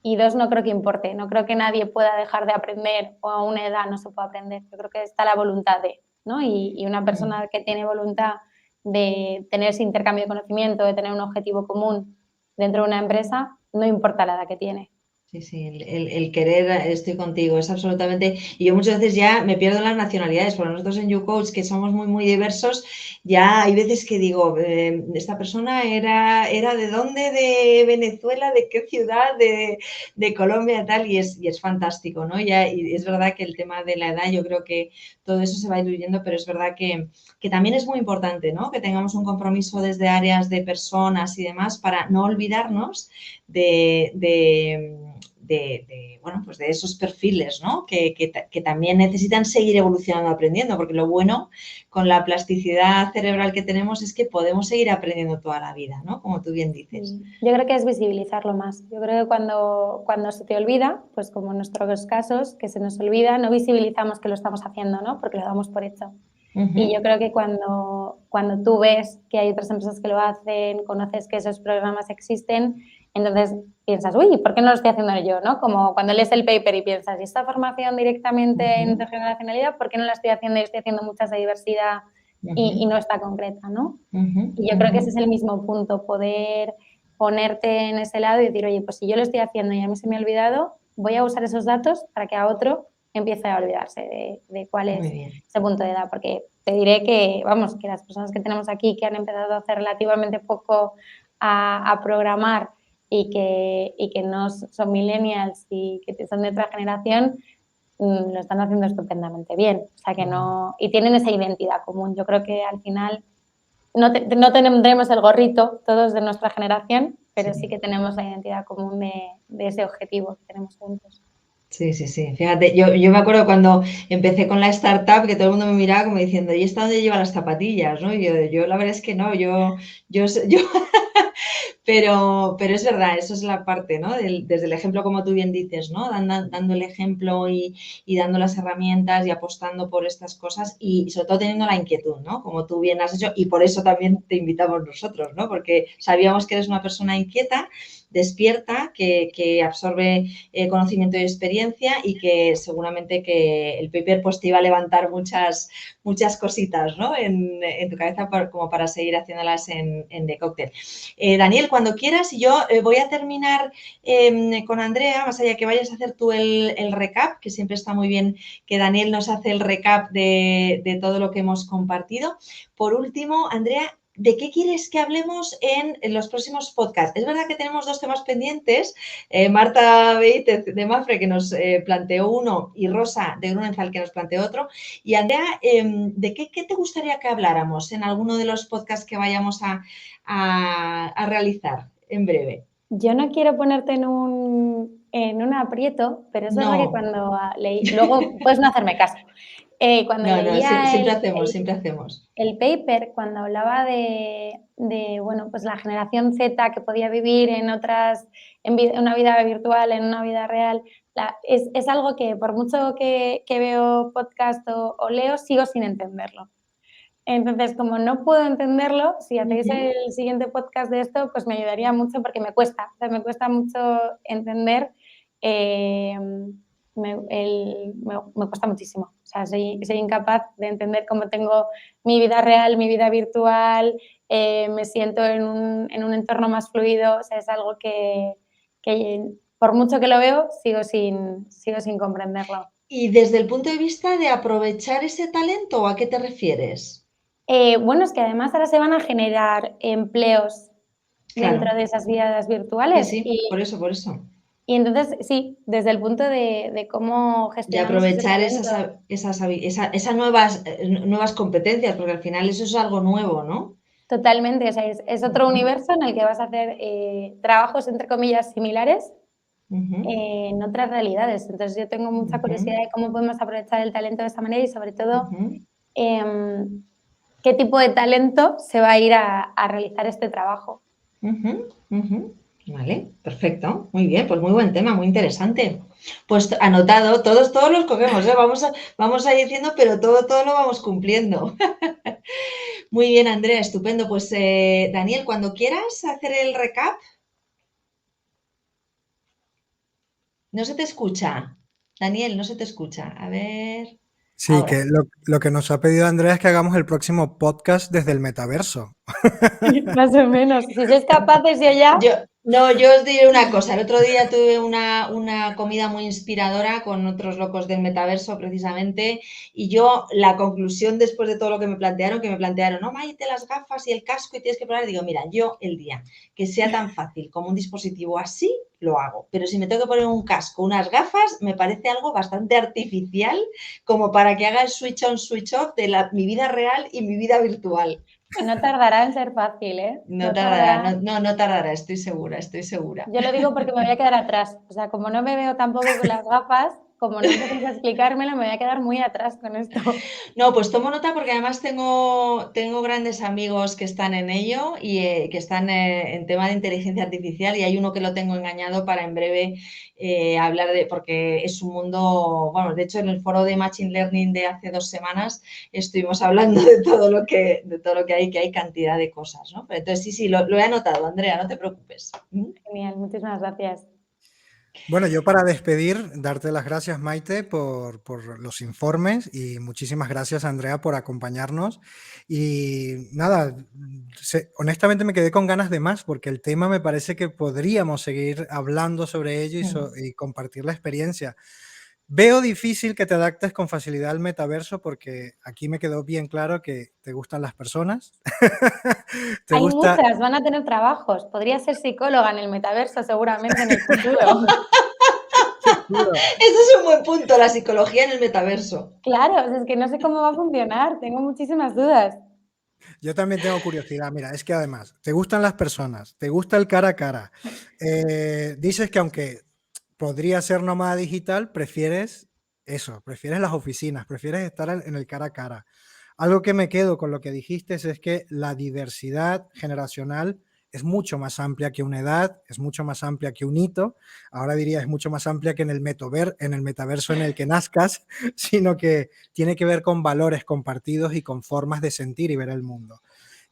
y dos, no creo que importe. No creo que nadie pueda dejar de aprender o a una edad no se pueda aprender. Yo creo que está la voluntad de, ¿no? Y una persona que tiene voluntad de tener ese intercambio de conocimiento, de tener un objetivo común dentro de una empresa, no importa la edad que tiene. Sí, sí, el querer, estoy contigo, es absolutamente. Y yo muchas veces ya me pierdo en las nacionalidades, porque nosotros en YouCoach, que somos muy, muy diversos, ya hay veces que digo, esta persona era de dónde, de Venezuela, de qué ciudad, de Colombia, tal, y es fantástico, ¿no? Y es verdad que el tema de la edad, yo creo que todo eso se va diluyendo, pero es verdad que también es muy importante, ¿no? Que tengamos un compromiso desde áreas de personas y demás para no olvidarnos bueno, pues de esos perfiles, ¿no? Que también necesitan seguir evolucionando, aprendiendo, porque lo bueno con la plasticidad cerebral que tenemos es que podemos seguir aprendiendo toda la vida, ¿no? Como tú bien dices. Yo creo que es visibilizarlo más. Yo creo que cuando se te olvida, pues como en nuestros casos, que se nos olvida, no visibilizamos que lo estamos haciendo, ¿no? Porque lo damos por hecho. Y yo creo que cuando tú ves que hay otras empresas que lo hacen, conoces que esos programas existen, entonces piensas, uy, ¿por qué no lo estoy haciendo yo? ¿No? Como cuando lees el paper y piensas, ¿y esta formación directamente en intergeneracionalidad, por qué no la estoy haciendo? Y estoy haciendo muchas de diversidad y no está concreta, ¿no? Y yo creo que ese es el mismo punto, poder ponerte en ese lado y decir, oye, pues si yo lo estoy haciendo y a mí se me ha olvidado, voy a usar esos datos para que a otro empiece a olvidarse de cuál Muy es bien. ese punto de edad, porque te diré que, vamos, que las personas que tenemos aquí que han empezado a hacer relativamente poco a programar y que no son millennials y que son de otra generación, lo están haciendo estupendamente bien. O sea que no, y tienen esa identidad común. Yo creo que al final no tendremos el gorrito todos de nuestra generación, pero sí que tenemos la identidad común de ese objetivo que tenemos juntos. Sí, sí, sí. Fíjate, yo me acuerdo cuando empecé con la startup que todo el mundo me miraba como diciendo, ¿y esta dónde lleva las zapatillas? ¿No? Y yo la verdad es que no, yo pero es verdad, eso es la parte, ¿no? Desde el ejemplo, como tú bien dices, ¿no? Dando el ejemplo y dando las herramientas y apostando por estas cosas y sobre todo teniendo la inquietud, ¿no? Como tú bien has hecho y por eso también te invitamos nosotros, ¿no? Porque sabíamos que eres una persona inquieta, despierta, que absorbe conocimiento y experiencia y que seguramente que el paper pues te iba a levantar muchas cositas, ¿no? En tu cabeza como para seguir haciéndolas en The Cocktail. Daniel, cuando quieras, y yo voy a terminar con Andrea, más allá que vayas a hacer tú el recap, que siempre está muy bien que Daniel nos hace el recap de todo lo que hemos compartido. Por último, Andrea, ¿de qué quieres que hablemos en los próximos podcasts? Es verdad que tenemos 2 temas pendientes. Marta Beítez de Mafre, que nos planteó uno, y Rosa de Grunenthal, que nos planteó otro. Y Andrea, ¿de qué te gustaría que habláramos en alguno de los podcasts que vayamos a realizar en breve? Yo no quiero ponerte en un aprieto, pero es verdad que No, cuando leí, luego puedes no hacerme caso. Cuando no, leía siempre hacemos. el paper, cuando hablaba bueno, pues la generación Z que podía vivir en una vida virtual, en una vida real, es algo que por mucho que veo podcast o leo, sigo sin entenderlo. Entonces, como no puedo entenderlo, si hacéis el siguiente podcast de esto, pues me ayudaría mucho porque me cuesta. O sea, me cuesta mucho entender. Me cuesta muchísimo. O sea, soy incapaz de entender cómo tengo mi vida real, mi vida virtual, me siento en un entorno más fluido. O sea, es algo que por mucho que lo veo, sigo sin comprenderlo. Y desde el punto de vista de aprovechar ese talento, ¿a qué te refieres? Bueno, es que además ahora se van a generar empleos dentro Claro, de esas vidas sí, virtuales sí, por eso, por eso. y entonces sí, desde el punto de cómo De gestionamos ese aprovechar talento. esas nuevas competencias, porque al final eso es algo nuevo, ¿no? Totalmente, o sea, es otro universo en el que vas a hacer trabajos, entre comillas, similares Ujú, en otras realidades. Entonces yo tengo mucha ujú, curiosidad de cómo podemos aprovechar el talento de esa manera y sobre todo ujú, em, qué tipo de talento se va a ir a realizar este trabajo. ujú, ujú. Vale, perfecto. Muy bien, pues muy buen tema, muy interesante. Pues anotado, todos los cogemos, ¿eh? Vamos a ir diciendo, pero todo lo vamos cumpliendo. Muy bien, Andrea, estupendo. Pues Daniel, cuando quieras hacer el recap, no se te escucha. Daniel, no se te escucha. A ver, Sí, ahora. que lo que nos ha pedido Andrea es que hagamos el próximo podcast desde el metaverso. Más o menos. Si sois capaces, yo ya. Yo os diré una cosa. El otro día tuve una comida muy inspiradora con otros locos del metaverso, precisamente, y la conclusión después de todo lo que me plantearon, no, Maite, las gafas y el casco y tienes que probar, digo, mira, yo el día que sea tan fácil como un dispositivo así, lo hago. Pero si me tengo que poner un casco, unas gafas, me parece algo bastante artificial como para que haga el switch on, switch off de mi vida real y mi vida virtual. No tardará en ser fácil, ¿eh? No No tardará, tardará. no tardará, estoy segura, estoy segura. Yo lo digo porque me voy a quedar atrás. O sea, como no me veo tampoco con las gafas, como no empecéis a explicármelo, me voy a quedar muy atrás con esto. No, pues tomo nota porque además tengo grandes amigos que están en ello y que están en tema de inteligencia artificial y hay uno que lo tengo engañado para en breve hablar porque es un mundo, bueno, de hecho en el foro de Machine Learning de hace 2 semanas estuvimos hablando de todo lo que hay cantidad de cosas, ¿no? Pero entonces sí, lo he anotado, Andrea, no te preocupes. ¿Mm? Genial, muchísimas gracias. Bueno, yo para despedir, darte las gracias, Maite, por los informes y muchísimas gracias, Andrea, por acompañarnos. Y nada, honestamente me quedé con ganas de más porque el tema me parece que podríamos seguir hablando sobre ello y compartir la experiencia. Veo difícil que te adaptes con facilidad al metaverso porque aquí me quedó bien claro que te gustan las personas. Te Hay gusta... muchas, van a tener trabajos. Podría ser psicóloga en el metaverso seguramente en el futuro. Seguro. Ese es un buen punto, la psicología en el metaverso. Claro, es que no sé cómo va a funcionar, tengo muchísimas dudas. Yo también tengo curiosidad. Mira, es que además te gustan las personas, te gusta el cara a cara. Dices que aunque podría ser nómada digital, prefieres eso, prefieres las oficinas, prefieres estar en el cara a cara. Algo que me quedo con lo que dijiste es que la diversidad generacional es mucho más amplia que una edad, es mucho más amplia que un hito. Ahora diría, es mucho más amplia que en el metaverso en el que nazcas, sino que tiene que ver con valores compartidos y con formas de sentir y ver el mundo.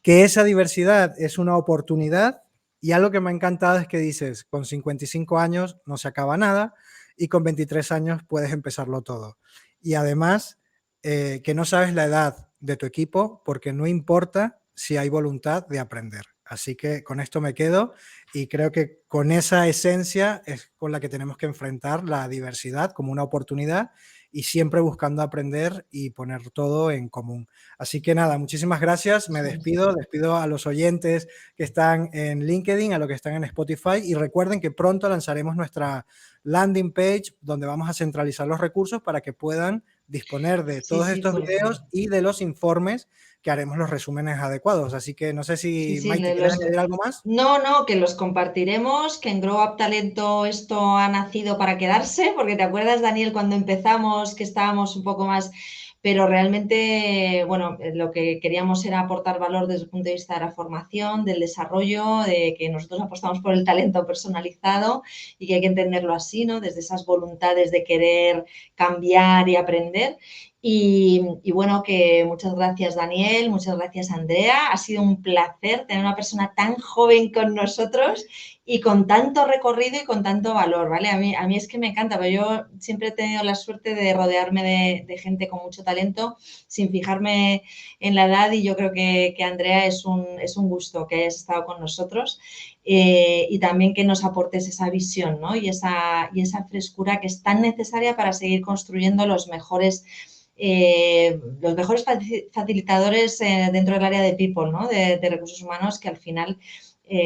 Que esa diversidad es una oportunidad, y algo que me ha encantado es que dices, con 55 años no se acaba nada y con 23 años puedes empezarlo todo. Y además, que no sabes la edad de tu equipo porque no importa si hay voluntad de aprender. Así que con esto me quedo y creo que con esa esencia es con la que tenemos que enfrentar la diversidad como una oportunidad y siempre buscando aprender y poner todo en común. Así que nada, muchísimas gracias, me despido a los oyentes que están en LinkedIn, a los que están en Spotify y recuerden que pronto lanzaremos nuestra landing page donde vamos a centralizar los recursos para que puedan disponer de todos estos videos y de los informes que haremos los resúmenes adecuados. Así que no sé si, Maite, ¿quieres añadir algo más? No, que los compartiremos, que en Grow Up Talento esto ha nacido para quedarse, porque te acuerdas, Daniel, cuando empezamos que estábamos un poco más, pero realmente, bueno, lo que queríamos era aportar valor desde el punto de vista de la formación, del desarrollo, de que nosotros apostamos por el talento personalizado y que hay que entenderlo así, ¿no? Desde esas voluntades de querer cambiar y aprender. Y bueno, que muchas gracias, Daniel, muchas gracias, Andrea. Ha sido un placer tener una persona tan joven con nosotros y con tanto recorrido y con tanto valor, ¿vale? A mí es que me encanta, pero yo siempre he tenido la suerte de rodearme de gente con mucho talento sin fijarme en la edad y yo creo que Andrea es un gusto que hayas estado con nosotros y también que nos aportes esa visión, ¿no? y esa frescura que es tan necesaria para seguir construyendo los mejores facilitadores dentro del área de people, ¿no? de recursos humanos que al final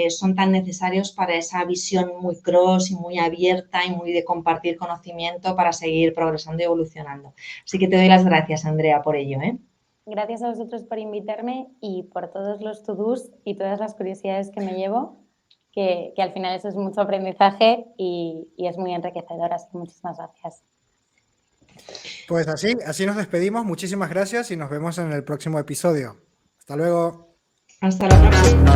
son tan necesarios para esa visión muy cross y muy abierta y muy de compartir conocimiento para seguir progresando y evolucionando. Así que te doy las gracias, Andrea, por ello. Gracias a vosotros por invitarme y por todos los to-dos y todas las curiosidades que me llevo, que al final eso es mucho aprendizaje y es muy enriquecedor, así que muchísimas gracias. Pues así nos despedimos. Muchísimas gracias y nos vemos en el próximo episodio. Hasta luego. Hasta la próxima.